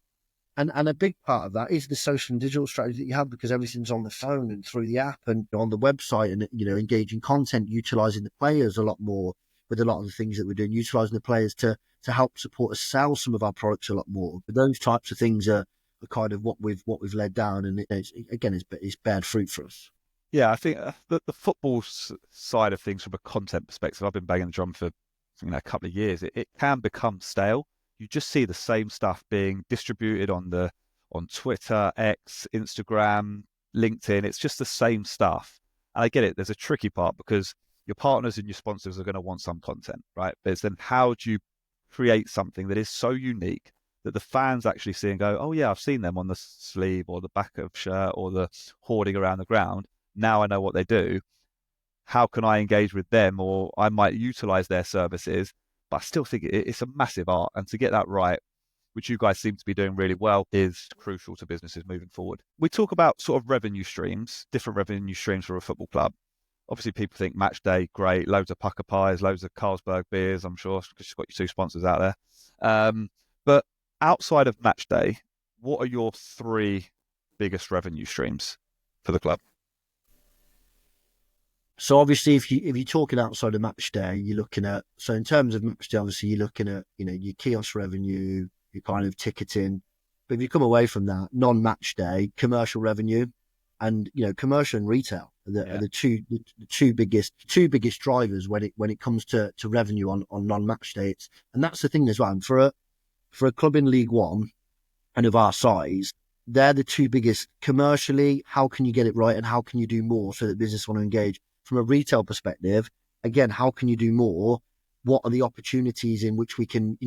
And a big part of that is the social and digital strategy that you have, because everything's on the phone and through the app and on the website, and engaging content, utilising the players a lot more with a lot of the things that we're doing, utilising the players to help support us sell some of our products a lot more. But those types of things are kind of what we've led down, and it's beared fruit for us. Yeah, I think the football side of things from a content perspective, I've been banging the drum for a couple of years. It can become stale. You just see the same stuff being distributed on Twitter, X, Instagram, LinkedIn. It's just the same stuff. And I get it. There's a tricky part, because your partners and your sponsors are going to want some content, right? But then how do you create something that is so unique that the fans actually see and go, oh yeah, I've seen them on the sleeve or the back of shirt or the hoarding around the ground. Now I know what they do. How can I engage with them? Or I might utilize their services. But I still think it's a massive art, and to get that right, which you guys seem to be doing really well, is crucial to businesses moving forward. We talk about sort of revenue streams, different revenue streams for a football club. Obviously, people think match day, great, loads of pucker pies, loads of Carlsberg beers, I'm sure, because you've got your two sponsors out there. But outside of match day, what are your three biggest revenue streams for the club? So obviously, if you're talking outside of match day, you're looking at, so in terms of match day, obviously you're looking at your kiosk revenue, your kind of ticketing. But if you come away from that, non-match day, commercial revenue, and commercial and retail are the two biggest drivers when it comes to revenue on non-match day. And that's the thing as well. And for a club in League One and of our size, they're the two biggest commercially. How can you get it right, and how can you do more so that business want to engage? From a retail perspective, again, how can you do more? What are the opportunities in which we can,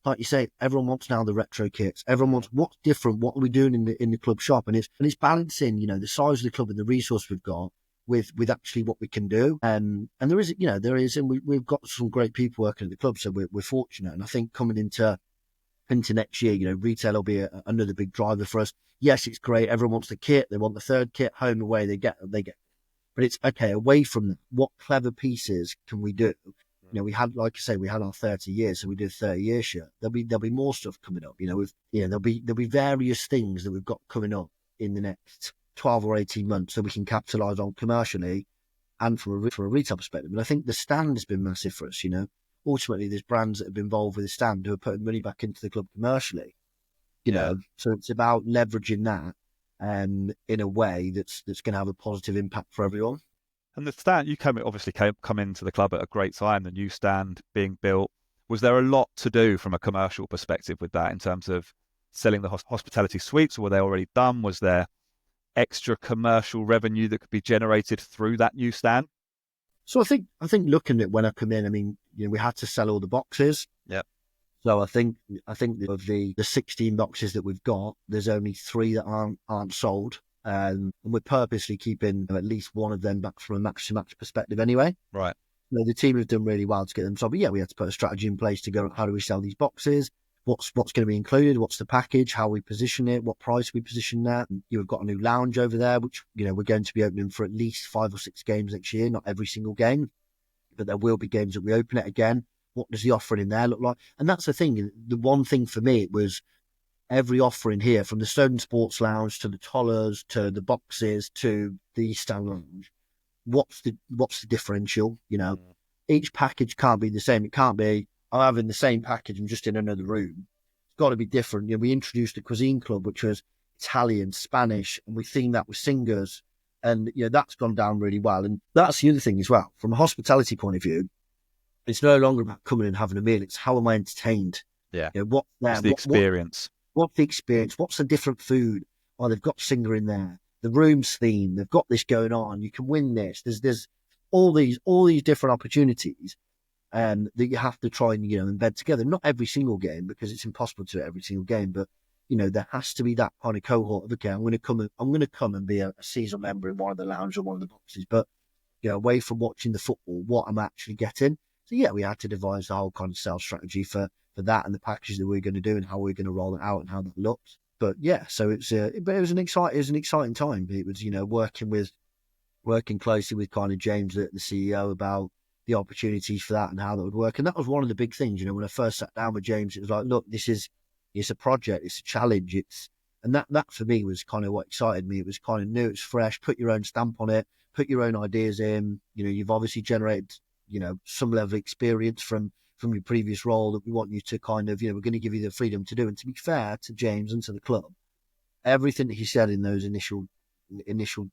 like you say, everyone wants now the retro kits. Everyone wants what's different. What are we doing in the club shop? And it's balancing, the size of the club and the resource we've got with actually what we can do. And there is, and we've got some great people working at the club, so we're fortunate. And I think coming into next year, retail will be another big driver for us. Yes, it's great. Everyone wants the kit. They want the third kit, home away. They get. But it's okay. Away from that, what clever pieces can we do? We had, like I say, we had our 30 years, so we did a 30-year shirt. There'll be more stuff coming up. There'll be various things that we've got coming up in the next 12 or 18 months that we can capitalise on commercially and from a retail perspective. And I think the stand has been massive for us. Ultimately, there's brands that have been involved with the stand who are putting money back into the club commercially. So it's about leveraging that. In a way that's going to have a positive impact for everyone. And the stand, you come into the club at a great time, the new stand being built. Was there a lot to do from a commercial perspective with that in terms of selling the hospitality suites, or were they already done? Was there extra commercial revenue that could be generated through that new stand? So I think looking at when I come in, we had to sell all the boxes. Yep. So I think of the 16 boxes that we've got, there's only 3 that aren't sold. And we're purposely keeping at least one of them back from a match-to-match perspective anyway. Right. So the team have done really well to get them sold. But yeah, we had to put a strategy in place to go, how do we sell these boxes? What's going to be included? What's the package? How we position it? What price we position that? You've got a new lounge over there, which, we're going to be opening for at least 5 or 6 games next year, not every single game, but there will be games that we open it again. What does the offering in there look like? And that's the thing. The one thing for me, it was every offering here, from the Stone Sports Lounge to the Tollers to the boxes to the Stand Lounge. What's the differential? Each package can't be the same. It can't be, I'm having the same package, I'm just in another room. It's got to be different. We introduced the Cuisine Club, which was Italian, Spanish, and we themed that with singers. And, that's gone down really well. And that's the other thing as well. From a hospitality point of view, it's no longer about coming and having a meal. It's how am I entertained? Yeah. What's the experience? What's the experience? What's the different food? Oh, they've got singer in there. The room's theme. They've got this going on. You can win this. There's all these different opportunities that you have to try and embed together. Not every single game, because it's impossible to do it every single game. But there has to be that kind of cohort of, okay, I'm going to come and be a season member in one of the lounge or one of the boxes. But away from watching the football, what I'm actually getting. So yeah, we had to devise the whole kind of sales strategy for that and the packages that we're going to do and how we're going to roll it out and how that looks. But yeah, so but it was an exciting time. It was working closely with kind of James, the CEO, about the opportunities for that and how that would work. And that was one of the big things. When I first sat down with James, it was like, look, it's a project, it's a challenge, and that for me was kind of what excited me. It was kind of new, it's fresh. Put your own stamp on it. Put your own ideas in. You've obviously generated some level of experience from your previous role that we want you to kind of, we're going to give you the freedom to do. And to be fair to James and to the club, everything that he said in those initial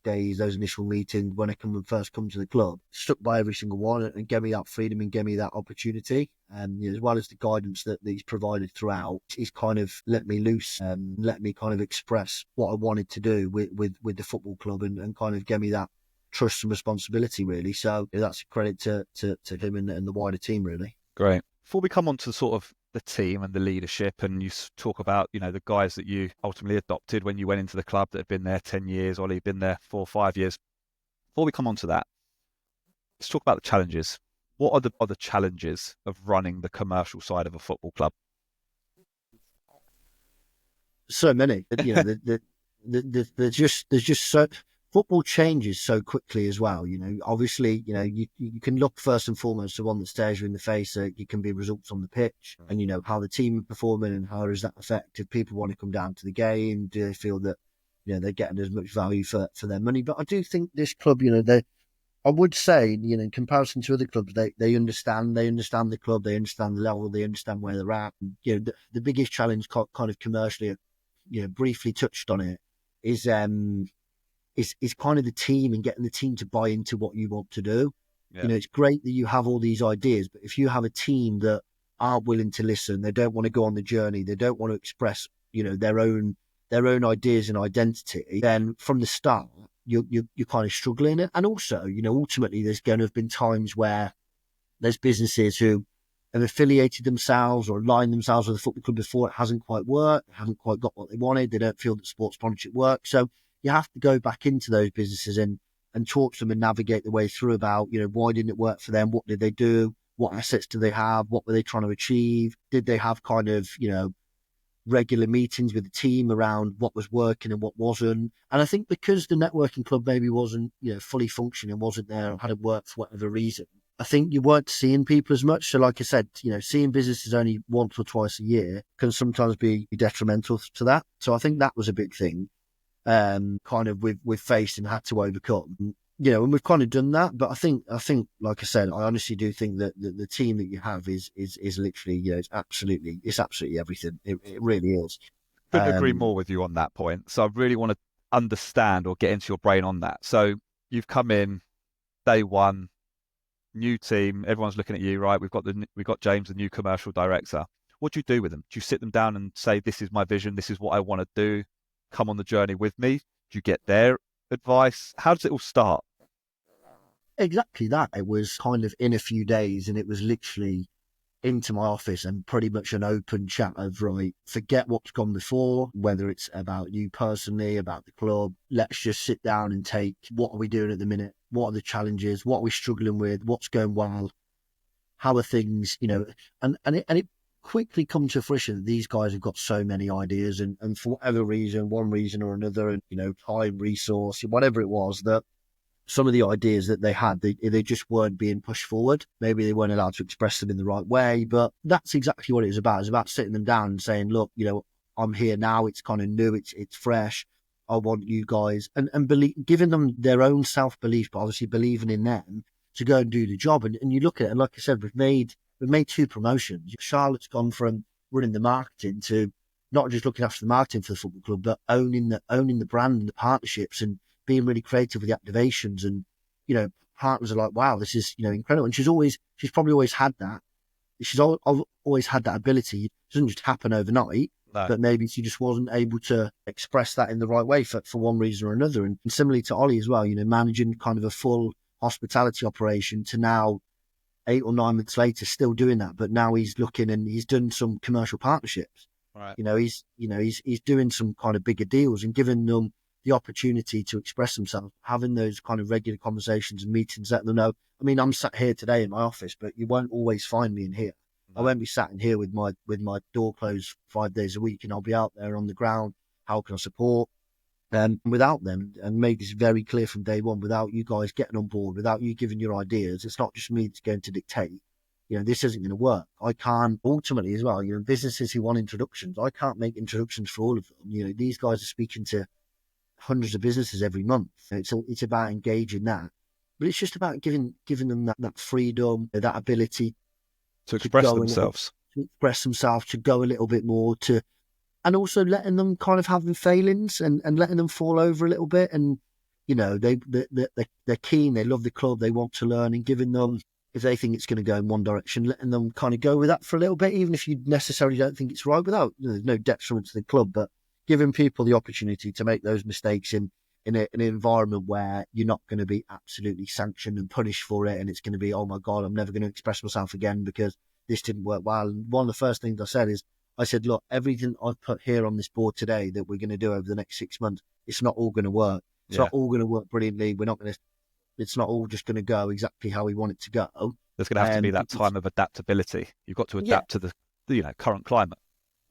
days, those initial meetings when I first come to the club, stuck by every single one and gave me that freedom and gave me that opportunity. And as well as the guidance that he's provided throughout, he's kind of let me loose and let me kind of express what I wanted to do with the football club and kind of gave me that trust and responsibility, really. So that's a credit to him and the wider team, really. Great. Before we come on to sort of the team and the leadership, and you talk about, the guys that you ultimately adopted when you went into the club that had been there 10 years, Ollie been there 4 or 5 years. Before we come on to that, let's talk about the challenges. What are the other challenges of running the commercial side of a football club? So many. There's just so football changes so quickly as well. Obviously, you can look first and foremost to one that stares you in the face. It can be results on the pitch, and how the team are performing and how does that affect if people want to come down to the game. Do they feel that they're getting as much value for their money? But I do think this club, I would say, in comparison to other clubs, they understand the club, they understand the level, they understand where they're at. And, the biggest challenge, kind of commercially, briefly touched on it, is kind of the team and getting the team to buy into what you want to do. Yeah. It's great that you have all these ideas, but if you have a team that aren't willing to listen, they don't want to go on the journey, they don't want to express, their own ideas and identity, then from the start, you're kind of struggling. And also, ultimately, there's going to have been times where there's businesses who have affiliated themselves or aligned themselves with a football club before it hasn't quite worked, haven't quite got what they wanted, they don't feel that sports sponsorship works. So you have to go back into those businesses and talk to them and navigate the way through about, why didn't it work for them? What did they do? What assets do they have? What were they trying to achieve? Did they have kind of, regular meetings with the team around what was working and what wasn't? And I think because the networking club maybe wasn't, fully functioning, wasn't there, or hadn't worked for whatever reason, I think you weren't seeing people as much. So like I said, seeing businesses only once or twice a year can sometimes be detrimental to that. So I think that was a big thing. Kind of we've faced and had to overcome, and we've kind of done that. But I think, like I said, I honestly do think that the team that you have is literally, it's absolutely everything. It really is. Couldn't agree more with you on that point. So I really want to understand or get into your brain on that. So you've come in day one, new team, everyone's looking at you, right? We've got James, the new commercial director. What do you do with them? Do you sit them down and say, this is my vision, this is what I want to do? Come on the journey with me? Do you get their advice? How does it all start? Exactly that. It was kind of in a few days, and it was literally into my office and pretty much an open chat of, right, forget what's gone before, whether it's about you personally, about the club. Let's just sit down and take, what are we doing at the minute? What are the challenges? What are we struggling with? What's going well? How are things, and it quickly come to fruition that these guys have got so many ideas, and for whatever reason, one reason or another, and, time, resource, whatever it was, that some of the ideas that they had, they just weren't being pushed forward. Maybe they weren't allowed to express them in the right way, but that's exactly what it was about. It's about sitting them down and saying, look, I'm here now. It's kind of new. It's fresh. I want you guys, and giving them their own self-belief, but obviously believing in them to go and do the job. And you look at it, and like I said, we've made 2 promotions. Charlotte's gone from running the marketing to not just looking after the marketing for the football club, but owning the brand and the partnerships and being really creative with the activations. And, partners are like, wow, this is, incredible. And she's probably always had that. She's always had that ability. It doesn't just happen overnight, but maybe she just wasn't able to express that in the right way for one reason or another. And similarly to Ollie as well, managing kind of a full hospitality operation to now 8 or 9 months later, still doing that. But now he's looking and he's done some commercial partnerships. Right. He's doing some kind of bigger deals and giving them the opportunity to express themselves, having those kind of regular conversations and meetings, letting them know. I mean, I'm sat here today in my office, but you won't always find me in here. No. I won't be sat in here with my door closed 5 days a week, and I'll be out there on the ground. How can I support? Without them, and made this very clear from day one, without you guys getting on board, without you giving your ideas, it's not just me that's going to dictate, this isn't going to work. I can't, ultimately as well, businesses who want introductions, I can't make introductions for all of them. These guys are speaking to hundreds of businesses every month. It's about engaging that, but it's just about giving them that freedom, that ability to express themselves, to go a little bit more, and also letting them kind of have their failings and letting them fall over a little bit. And, they're keen, they love the club, they want to learn, and giving them, if they think it's going to go in one direction, letting them kind of go with that for a little bit, even if you necessarily don't think it's right, without, there's no detriment to the club, but giving people the opportunity to make those mistakes in an environment where you're not going to be absolutely sanctioned and punished for it. And it's going to be, oh my God, I'm never going to express myself again because this didn't work well. And one of the first things I said, look, everything I've put here on this board today that we're going to do over the next 6 months, it's not all going to work. It's not all going to work brilliantly. It's not all just going to go exactly how we want it to go. There's going to have to be that time of adaptability. You've got to adapt to the current climate.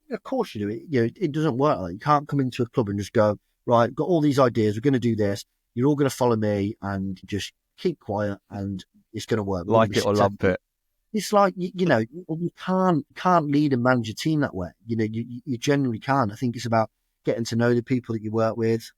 Of course you do. It doesn't work like that. You can't come into a club and just go, right, got all these ideas, we're going to do this, you're all going to follow me, and just keep quiet and it's going to work. Like it or lump it. It's like, you can't lead and manage a team that way. You generally can't. I think it's about getting to know the people that you work with,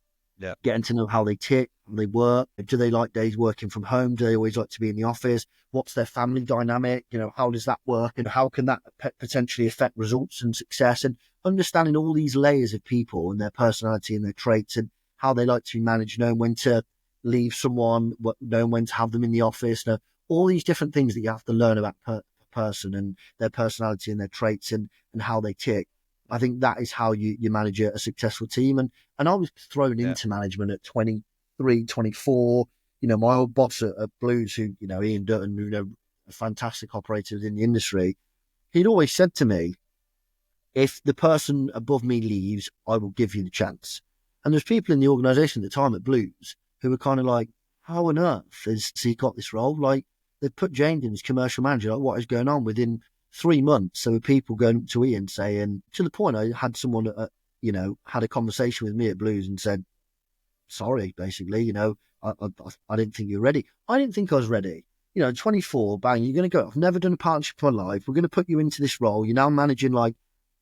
getting to know how they tick, how they work. Do they like days working from home? Do they always like to be in the office? What's their family dynamic? How does that work? And how can that potentially affect results and success? And understanding all these layers of people and their personality and their traits and how they like to be managed, knowing when to leave someone, knowing when to have them in the office, all these different things that you have to learn about per person and their personality and their traits and how they tick. I think that is how you manage a successful team. And I was thrown into management at 23, 24. My old boss at Blues, who, Ian Dutton, a fantastic operator within the industry, he'd always said to me, if the person above me leaves, I will give you the chance. And there's people in the organisation at the time at Blues who were kind of like, how on earth has he got this role? Like, they put James in as commercial manager. Like, what is going on? Within 3 months, there were people going up to Ian saying, to the point I had someone, had a conversation with me at Blues and said, sorry, basically, I didn't think you were ready. I didn't think I was ready. 24, bang, you're going to go, I've never done a partnership in my life. We're going to put you into this role. You're now managing, I'm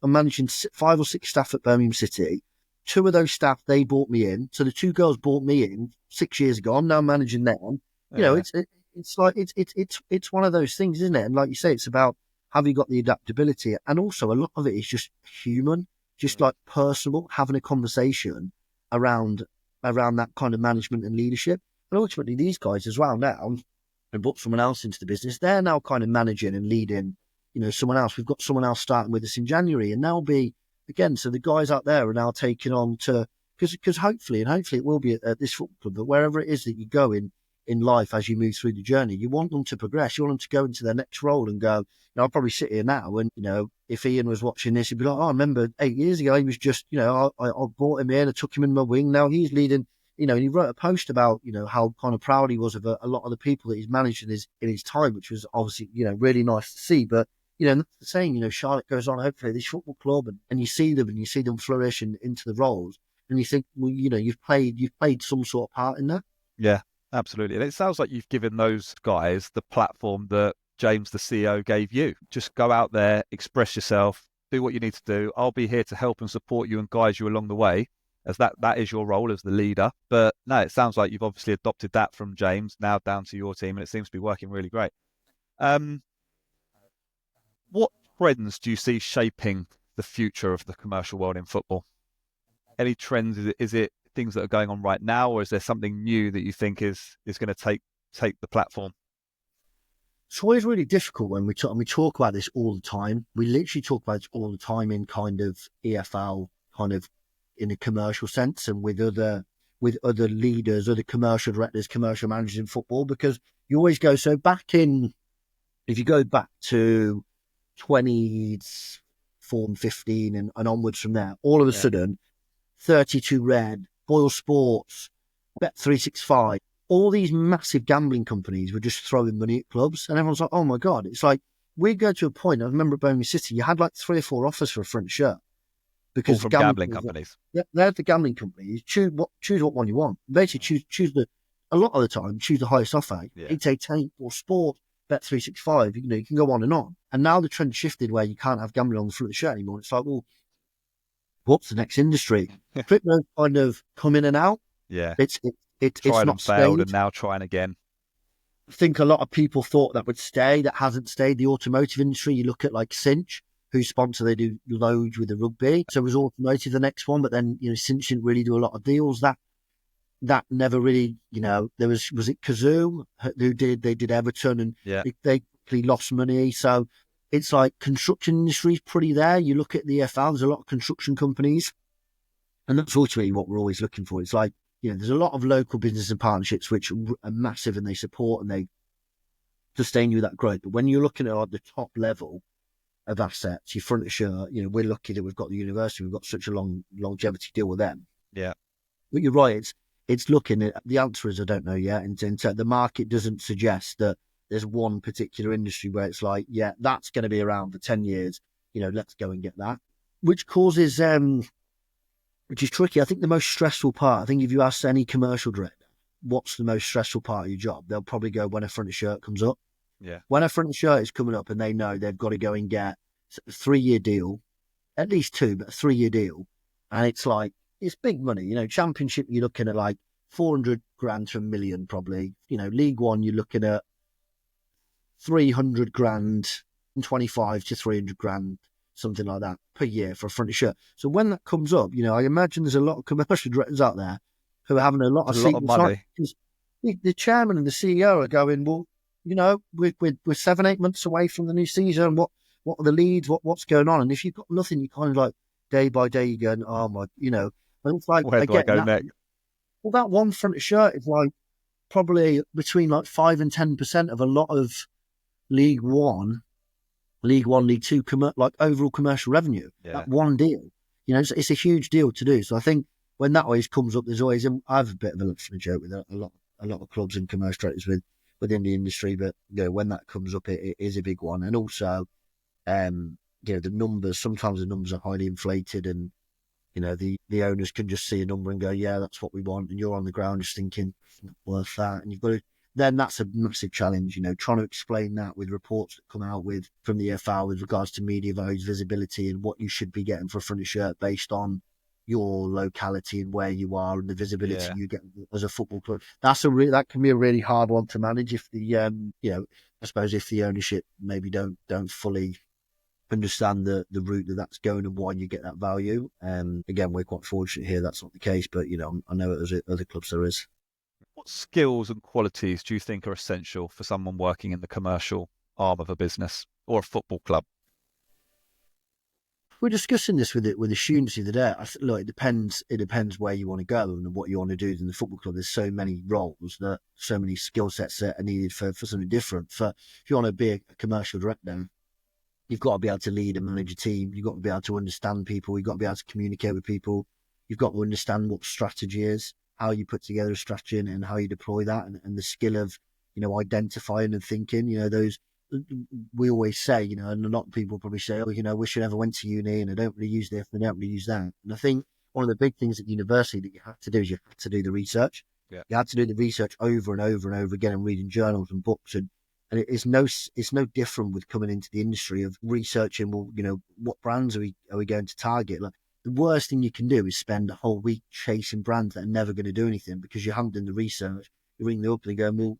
managing 5 or 6 staff at Birmingham City. 2 of those staff, they brought me in. So the 2 girls brought me in 6 years ago. I'm now managing them. It's one of those things, isn't it? And like you say, it's about, have you got the adaptability? And also a lot of it is just human, just like personal, having a conversation around that kind of management and leadership. And ultimately these guys as well now, and brought someone else into the business, they're now kind of managing and leading, someone else. We've got someone else starting with us in January, and they'll be, again, so the guys out there are now taking on to, because hopefully it will be at this football club, but wherever it is that you go in in life as you move through the journey. You want them to progress. You want them to go into their next role and go, I'll probably sit here now and, if Ian was watching this, he'd be like, I remember 8 years ago, he was just, I brought him in, I took him in my wing. Now he's leading, and he wrote a post about, how kind of proud he was of a lot of the people that he's managed in his time, which was obviously, really nice to see. But, that's the saying, Charlotte goes on, hopefully this football club and you see them flourish into the roles. And you think, well, you've played some sort of part in that. Yeah, absolutely. And it sounds like you've given those guys the platform that James, the CEO, gave you. Just go out there, express yourself, do what you need to do. I'll be here to help and support you and guide you along the way, as that is your role as the leader. But no, it sounds like you've obviously adopted that from James, now down to your team, and it seems to be working really great. What trends do you see shaping the future of the commercial world in football? Any trends? Is it things that are going on right now, or is there something new that you think is going to take the platform? It's always really difficult when we talk about this all the time. We literally talk about it all the time in kind of EFL, kind of in a commercial sense, and with other leaders, other commercial directors, commercial managers in football, because you always go, so if you go back to 2015 and onwards from there, all of a sudden, 32 Red, Boyle Sports, Bet365, all these massive gambling companies were just throwing money at clubs, and everyone's like, oh my God. It's like, we go to a point, I remember at Birmingham City, you had like 3 or 4 offers for a front shirt. Because all from gambling companies. They're the gambling companies. Choose what one you want. Basically, choose a lot of the time, choose the highest offer. Yeah. 888 or Sport, Bet365, you can go on. And now the trend shifted where you can't have gambling on the front of the shirt anymore. It's like, well, what's the next industry? Crypto kind of come in and out. Yeah. It's tried not and failed stayed. And now trying again. I think a lot of people thought that would stay. That hasn't stayed. The automotive industry, you look at like Cinch, whose sponsor, they do loads with the rugby. So it was automotive the next one, but then, Cinch didn't really do a lot of deals. That never really, there was it Kazoo who did Everton, and they lost money. So it's like construction industry is pretty there. You look at the EFL, there's a lot of construction companies, and that's ultimately what we're always looking for. It's like, there's a lot of local business and partnerships which are massive and they support and they sustain you that growth. But when you're looking at the top level of assets, your front of shirt, we're lucky that we've got the university, we've got such a long longevity deal with them. Yeah. But you're right, it's looking at, the answer is I don't know yet. And the market doesn't suggest that there's one particular industry where it's like, yeah, that's going to be around for 10 years, let's go and get that. Which causes, which is tricky. I think the most stressful part, I think if you ask any commercial director, what's the most stressful part of your job, they'll probably go when a front of shirt comes up. Yeah. When a front of shirt is coming up and they know they've got to go and get a 3-year deal, at least 2, but a 3-year deal. And it's like, it's big money. Championship, you're looking at like 400 grand to $1 million probably. League One, you're looking at 300 grand, 25 to 300 grand, something like that per year for a front of shirt. So when that comes up, I imagine there's a lot of commercial directors out there who are having a lot of money. The chairman and the CEO are going, well, we're 7-8 months away from the new season. What are the leads? What's going on? And if you've got nothing, you kind of like day by day, you're going, oh my, and it's like, where do I go next? Well, that one front of shirt is like probably between like 5 and 10% of a lot of League One, League 2, like overall commercial revenue. Yeah. That one deal, it's a huge deal to do. So I think when that always comes up, there's always, I have a bit of a laughing joke with a lot of clubs and commercial directors within the industry, but when that comes up, it is a big one. And also, the numbers, sometimes the numbers are highly inflated, and the owners can just see a number and go, yeah, that's what we want, and you're on the ground just thinking it's not worth that, and you've got to. Then that's a massive challenge, trying to explain that with reports that come out from the EFL with regards to media values, visibility, and what you should be getting for a front of shirt based on your locality and where you are and the visibility you get as a football club. That can be a really hard one to manage if the I suppose if the ownership maybe don't fully understand the route that's going and why you get that value. Again, we're quite fortunate here that's not the case, but I know at other clubs there is. What skills and qualities do you think are essential for someone working in the commercial arm of a business or a football club? We're discussing this with the students the other day. I said, look, it depends where you want to go and what you want to do in the football club. There's so many roles, that so many skill sets that are needed for something different. If you want to be a commercial director, you've got to be able to lead and manage a team. You've got to be able to understand people. You've got to be able to communicate with people. You've got to understand what strategy is, how you put together a strategy and how you deploy that, and the skill of, identifying and thinking, we always say, and a lot of people probably say, oh, wish I never went to uni and I don't really use this and I don't really use that. And I think one of the big things at university that you have to do is you have to do the research. Yeah. You have to do the research over and over and over again and reading journals and books. And it's no different with coming into the industry of researching, well, what brands are we going to target? Like, the worst thing you can do is spend a whole week chasing brands that are never going to do anything because you haven't done the research. You ring them up and they go, well,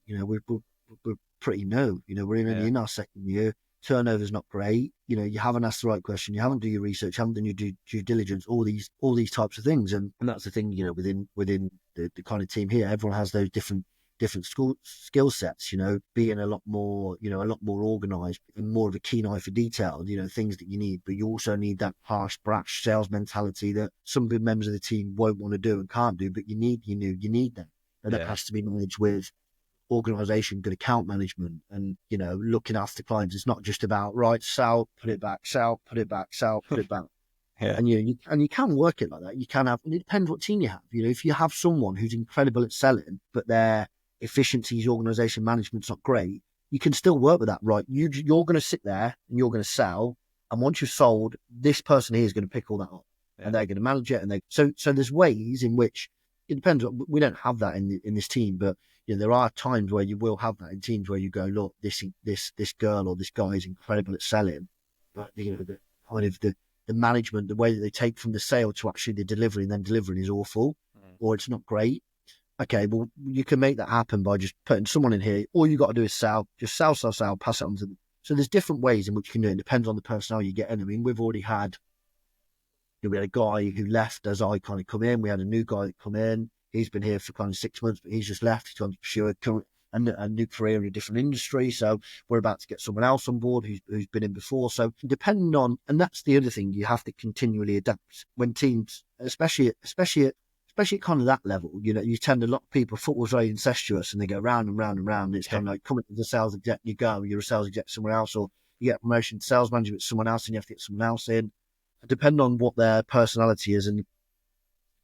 we're pretty new. We're only in our second year. Turnover's not great. You haven't asked the right question. You haven't done your research. You haven't done your due diligence. All these types of things, and that's the thing. Within the kind of team here, everyone has those different skill sets. Being a lot more organised and more of a keen eye for detail. Things that you need, but you also need that harsh, brash sales mentality that some good members of the team won't want to do and can't do. But you need that. And that has to be managed with organisation, good account management, and looking after clients. It's not just about sell, put it back, sell, put it back, sell, put it back. Yeah. And you can work it like that. You can have, and it depends what team you have. If you have someone who's incredible at selling, but their efficiencies, organisation management's not great, you can still work with that. Right, you're going to sit there and you're going to sell, and once you've sold, this person here is going to pick all that up, and they're going to manage it. And so there's ways in which it depends. We don't have that in this team, but there are times where you will have that in teams where you go, look, this girl or this guy is incredible at selling, but the kind of the management, the way that they take from the sale to actually the delivery and then delivering is awful, or it's not great. Okay, well, you can make that happen by just putting someone in here. All you got to do is sell, just sell, pass it on to them. So there's different ways in which you can do it. It depends on the personnel you get in. I mean, we've already had, we had a guy who left as I kind of come in. We had a new guy that come in. He's been here for kind of 6 months, but he's just left. He's gone to pursue a new career in a different industry. So we're about to get someone else on board who's been in before. So depending on, and that's the other thing, you have to continually adapt when teams, especially at kind of that level. You tend, a lot of people, football's very incestuous and they go round and round and round. It's kind of like coming to the sales exec, you're a sales exec somewhere else, or you get a promotion to sales manager with someone else and you have to get someone else in. Depending on what their personality is and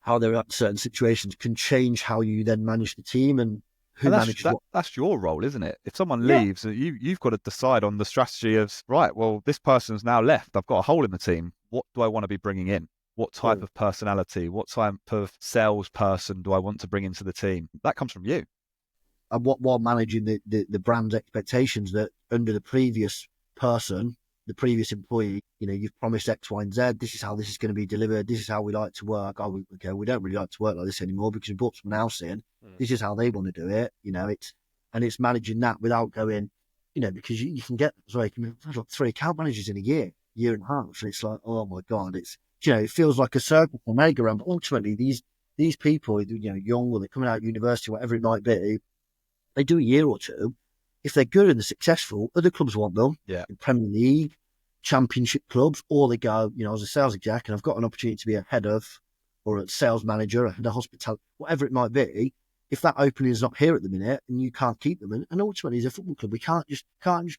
how they're at certain situations can change how you then manage the team and who manages what. That's your role, isn't it? If someone leaves, you've got to decide on the strategy of, right, well, this person's now left. I've got a hole in the team. What do I want to be bringing in? What type of personality, what type of salesperson do I want to bring into the team? That comes from you. And while managing the brand's expectations that under the previous person, the previous employee, you've promised X, Y, and Z. This is how this is going to be delivered. This is how we like to work. We don't really like to work like this anymore because we brought someone else in. This is how they want to do it. It's managing that without going, because you can get, I've got 3 account managers in a year and a half. And it's like, oh my God, it's, it feels like a circle for merry-go-round. But ultimately, these people, young or they're coming out of university, whatever it might be, they do a year or two. If they're good and they're successful, other clubs want them. Yeah. In Premier League, Championship clubs, or they go, as a sales exec, and I've got an opportunity to be a head of, or a sales manager, a head of hospitality, whatever it might be. If that opening is not here at the minute, and you can't keep them, and ultimately, as a football club, we can't just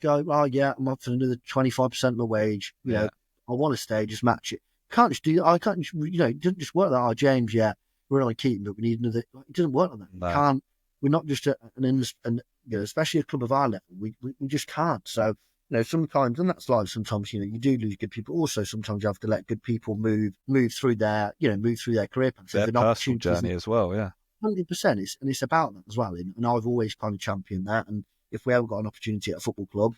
go, oh yeah, I'm up for another 25% of my wage. I want to stay, just match it. Can't just do that. I can't just, it doesn't just work like, oh, James, we're only keeping, but we need another. It doesn't work like that. No. We can't. We're not just especially a club of our level. We just can't. So, sometimes, and that's life. Sometimes, you do lose good people. Also, sometimes you have to let good people move through their career path. Their personal journey as well. Yeah. 100%. It's about that as well. And I've always kind of championed that. And if we ever got an opportunity at a football club,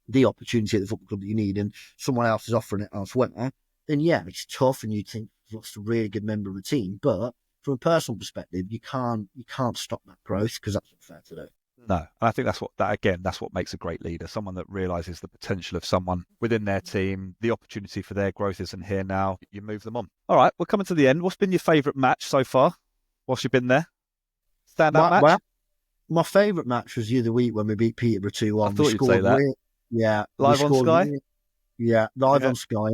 the opportunity at the football club that you need, and someone else is offering it elsewhere, then it's tough, and you think you've lost a really good member of the team. But from a personal perspective, you can't stop that growth because that's not fair to do. No, and I think that's what makes a great leader. Someone that realizes the potential of someone within their team. The opportunity for their growth isn't here now. You move them on. All right, we're coming to the end. What's been your favourite match so far whilst you've been there? Standout match? My favourite match was the other week when we beat Peterborough 2-1. I thought you'd say that. Yeah. Live on Sky? Yeah, live Yeah. on Sky,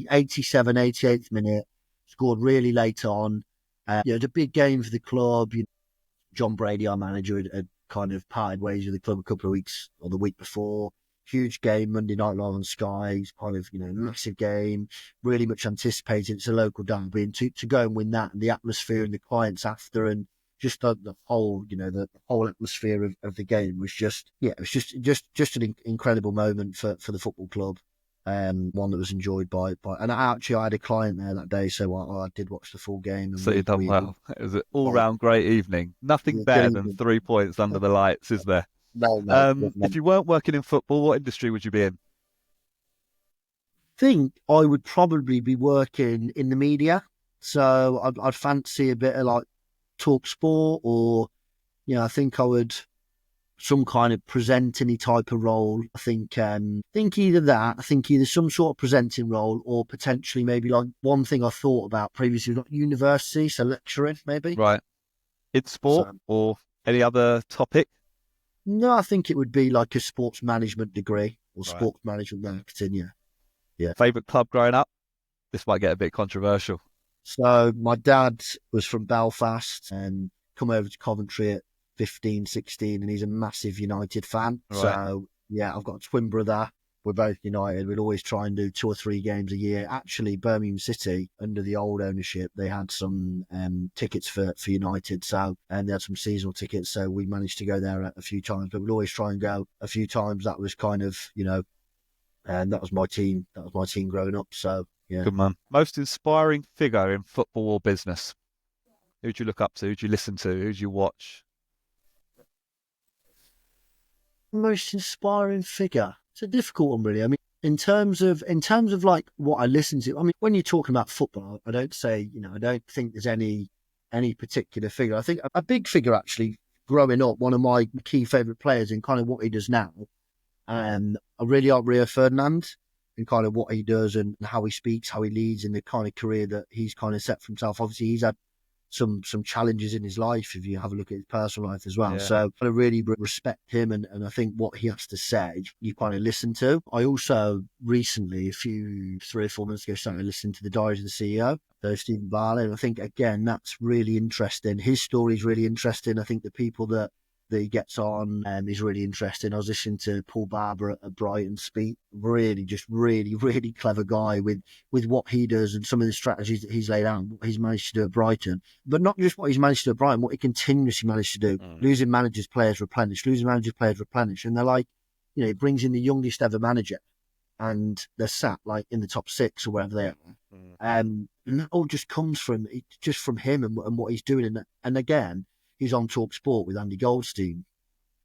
87, 88th minute, scored really late on. It's a big game for the club. John Brady, our manager, had kind of parted ways with the club a couple of weeks or the week before. Huge game, Monday night live on Sky. It's kind of, massive game, really much anticipated. It's a local derby, and to go and win that, and the atmosphere and the clients after, and just the whole, the whole atmosphere of the game was just, it was just an incredible moment for the football club. One that was enjoyed by, and I had a client there that day, so I did watch the full game. And So you've done well. It was an all-round great evening. Nothing better than 3 points under the lights, is there? No. If you weren't working in football, what industry would you be in? I think I would probably be working in the media. So I'd fancy a bit of like talk sport, or, I think I would some kind of presenting type of role. I think either that, I think either some sort of presenting role, or potentially maybe like one thing I thought about previously, not university, so lecturing maybe. Right. In sport or any other topic? No, I think it would be like a sports management degree or sports management marketing, yeah. Favourite club growing up? This might get a bit controversial. So my dad was from Belfast and come over to Coventry at 15, 16, and he's a massive United fan. Right. So, I've got a twin brother. We're both United. We'd always try and do 2 or 3 games a year. Actually, Birmingham City, under the old ownership, they had some tickets for United. So, and they had some seasonal tickets. So we managed to go there a few times, but we'd always try and go a few times. That was kind of, and that was my team. That was my team growing up. So, yeah. Good man. Most inspiring figure in football or business? Who do you look up to? Who do you listen to? Who do you watch? Most inspiring figure. It's a difficult one, really. I mean, in terms of like what I listen to, I mean, when you're talking about football, I don't say, I don't think there's any particular figure. I think a big figure, actually, growing up, one of my key favourite players in kind of what he does now, and I really like Rio Ferdinand and kind of what he does and how he speaks, how he leads, and the kind of career that he's kind of set for himself. Obviously, he's had some challenges in his life, if you have a look at his personal life as well. Yeah. So I really respect him, and I think what he has to say, you kind of listen to. I also recently, 3 or 4 months ago, started listening to the Diaries of the CEO, Stephen Barley, and I think, again, that's really interesting. His story is really interesting. I think the people that he gets on is really interesting. I was listening to Paul Barber at Brighton speak. Really clever guy with what he does and some of the strategies that he's laid out, what he's managed to do at Brighton. But not just what he's managed to do at Brighton, what he continuously managed to do. Losing managers, players replenish. And they're like, he brings in the youngest ever manager, and they're sat like in the top 6 or wherever they are. And that all just comes from him and what he's doing. And again, he's on Talk Sport with Andy Goldstein.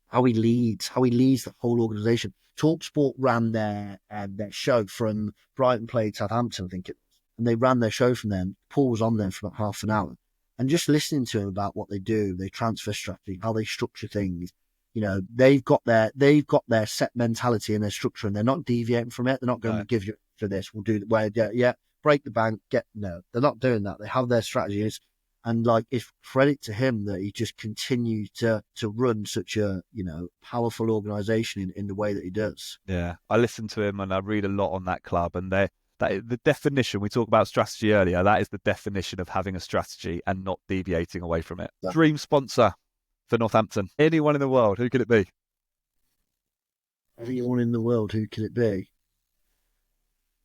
How he leads the whole organisation. Talk Sport ran their show from Brighton played Southampton, I think it was, and they ran their show from them. Paul was on there for about half an hour, and just listening to him about what they do, their transfer strategy, how they structure things. They've got their set mentality and their structure, and they're not deviating from it. They're not going to give you for this. We'll do break the bank. No, they're not doing that. They have their strategies. And it's credit to him that he just continues to run such a powerful organisation in the way that he does. Yeah, I listen to him and I read a lot on that club, and the definition, we talked about strategy earlier, that is the definition of having a strategy and not deviating away from it. Yeah. Dream sponsor for Northampton? Anyone in the world? Who could it be? Anyone in the world? Who could it be?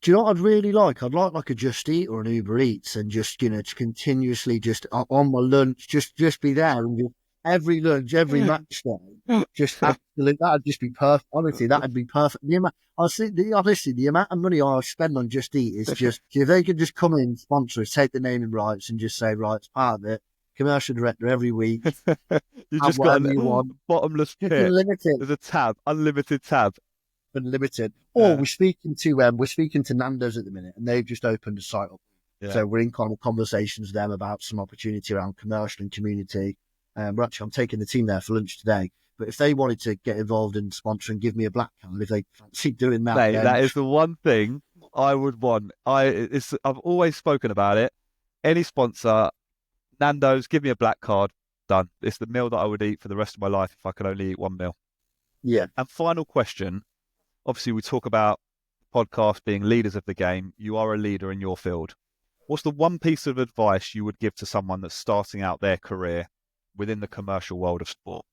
Do you know what I'd really like? I'd like a Just Eat or an Uber Eats, and just, to continuously just on my lunch, just be there, and just every lunch, every match day, just absolutely, that'd just be perfect. Honestly, that'd be perfect. The amount of money I spend on Just Eat is just, if they could just come in, sponsor us, take the naming rights, and just say, right, it's part of it. Commercial director every week. You just got a bottomless pit. There's a tab, unlimited tab. Unlimited. Or we're speaking to Nando's at the minute, and they've just opened a site up. Yeah. So we're in kind of conversations with them about some opportunity around commercial and community. I'm taking the team there for lunch today. But if they wanted to get involved in sponsoring, give me a black card if they fancy doing that. Mate, that is the one thing I would want. I've always spoken about it. Any sponsor, Nando's, give me a black card. Done. It's the meal that I would eat for the rest of my life if I could only eat one meal. Yeah. And final question. Obviously, we talk about podcast being Leaders of the Game. You are a leader in your field. What's the one piece of advice you would give to someone that's starting out their career within the commercial world of sport?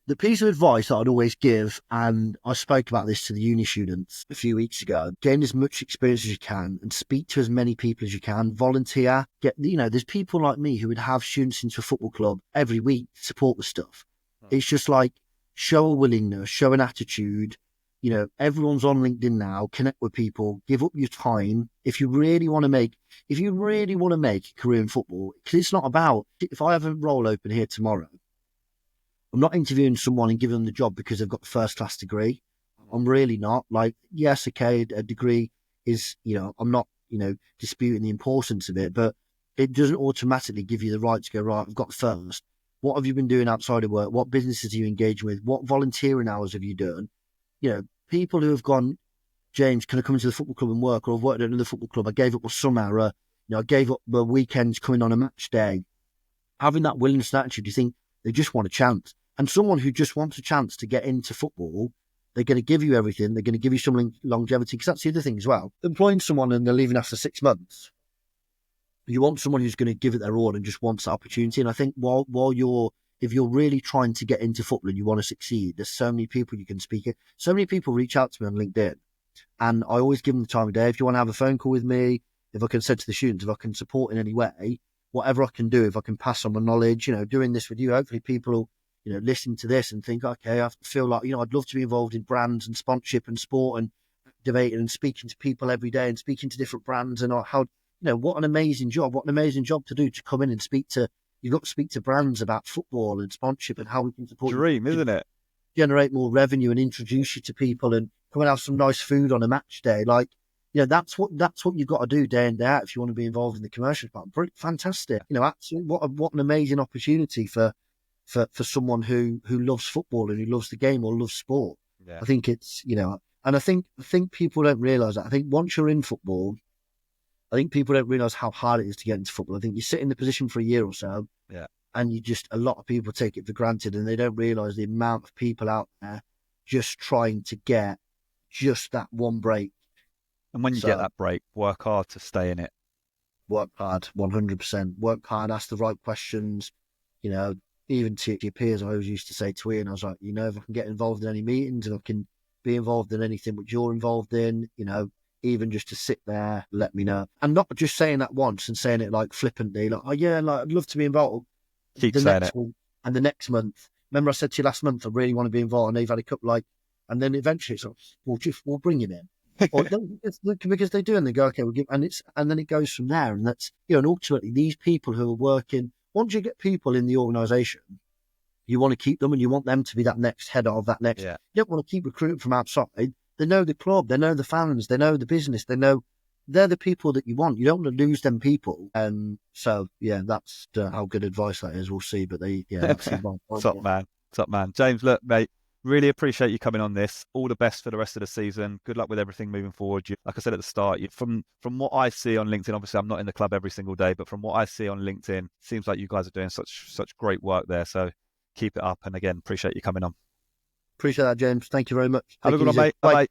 The piece of advice that I'd always give, and I spoke about this to the uni students a few weeks ago, gain as much experience as you can and speak to as many people as you can, volunteer, there's people like me who would have students into a football club every week to support with stuff. It's just like, show a willingness, show an attitude. Everyone's on LinkedIn now, connect with people, give up your time. If you really want to make a career in football, because it's not about, if I have a role open here tomorrow, I'm not interviewing someone and giving them the job because they've got a first-class degree. I'm really not. Like, yes, okay, a degree is, I'm not, disputing the importance of it, but it doesn't automatically give you the right to go, right, I've got first. What have you been doing outside of work? What businesses are you engaging with? What volunteering hours have you done? People who have gone, James, can I come into the football club and work? Or I've worked at another football club. I gave up my summer. I gave up my weekends coming on a match day. Having that willingness and attitude, you think they just want a chance. And someone who just wants a chance to get into football, they're going to give you everything. They're going to give you some longevity, because that's the other thing as well. Employing someone and they're leaving after 6 months, you want someone who's going to give it their all and just wants that opportunity. And I think if you're really trying to get into football and you want to succeed, there's so many people you can speak to. So many people reach out to me on LinkedIn, and I always give them the time of day. If you want to have a phone call with me, if I can say to the students, if I can support in any way, whatever I can do, if I can pass on my knowledge, doing this with you, hopefully people will, listen to this and think, okay, I feel like, I'd love to be involved in brands and sponsorship and sport and debating and speaking to people every day and speaking to different brands, and how, what an amazing job to do, to come in and you've got to speak to brands about football and sponsorship and how we can support Dream, you, isn't it? Generate more revenue and introduce you to people and come and have some nice food on a match day. Like, that's what you've got to do day in, day out if you want to be involved in the commercial part. Fantastic. Absolutely, what an amazing opportunity for someone who loves football and who loves the game or loves sport. Yeah. I think it's, and I think people don't realise that. I think once you're in football, I think people don't realise how hard it is to get into football. I think you sit in the position for a year or so, and a lot of people take it for granted, and they don't realise the amount of people out there just trying to get just that one break. And when you get that break, work hard to stay in it. Work hard, 100%. Work hard, ask the right questions. Even to your peers, I always used to say to Ian, I was like, if I can get involved in any meetings and I can be involved in anything which you're involved in, even just to sit there, let me know. And not just saying that once and saying it like flippantly, like, oh yeah, like I'd love to be involved. Keep saying it. And the next month, remember I said to you last month, I really want to be involved, and they've had a couple and then eventually it's like, we'll bring him in. Or because they do, and they go, okay, we'll give, and then it goes from there. And that's, and ultimately these people who are working, once you get people in the organisation, you want to keep them and you want them to be that next head of that next. Yeah. You don't want to keep recruiting from outside. They know the club, they know the fans, they know the business, they're the people that you want. You don't want to lose them people. So yeah, that's how good advice that is. We'll see, but that's my point. Top man. James, look, mate, really appreciate you coming on this. All the best for the rest of the season. Good luck with everything moving forward. Like I said at the start, from what I see on LinkedIn, obviously I'm not in the club every single day, but from what I see on LinkedIn, seems like you guys are doing such great work there. So keep it up. And again, appreciate you coming on. Appreciate that, James. Thank you very much. Have a good one, mate. Bye.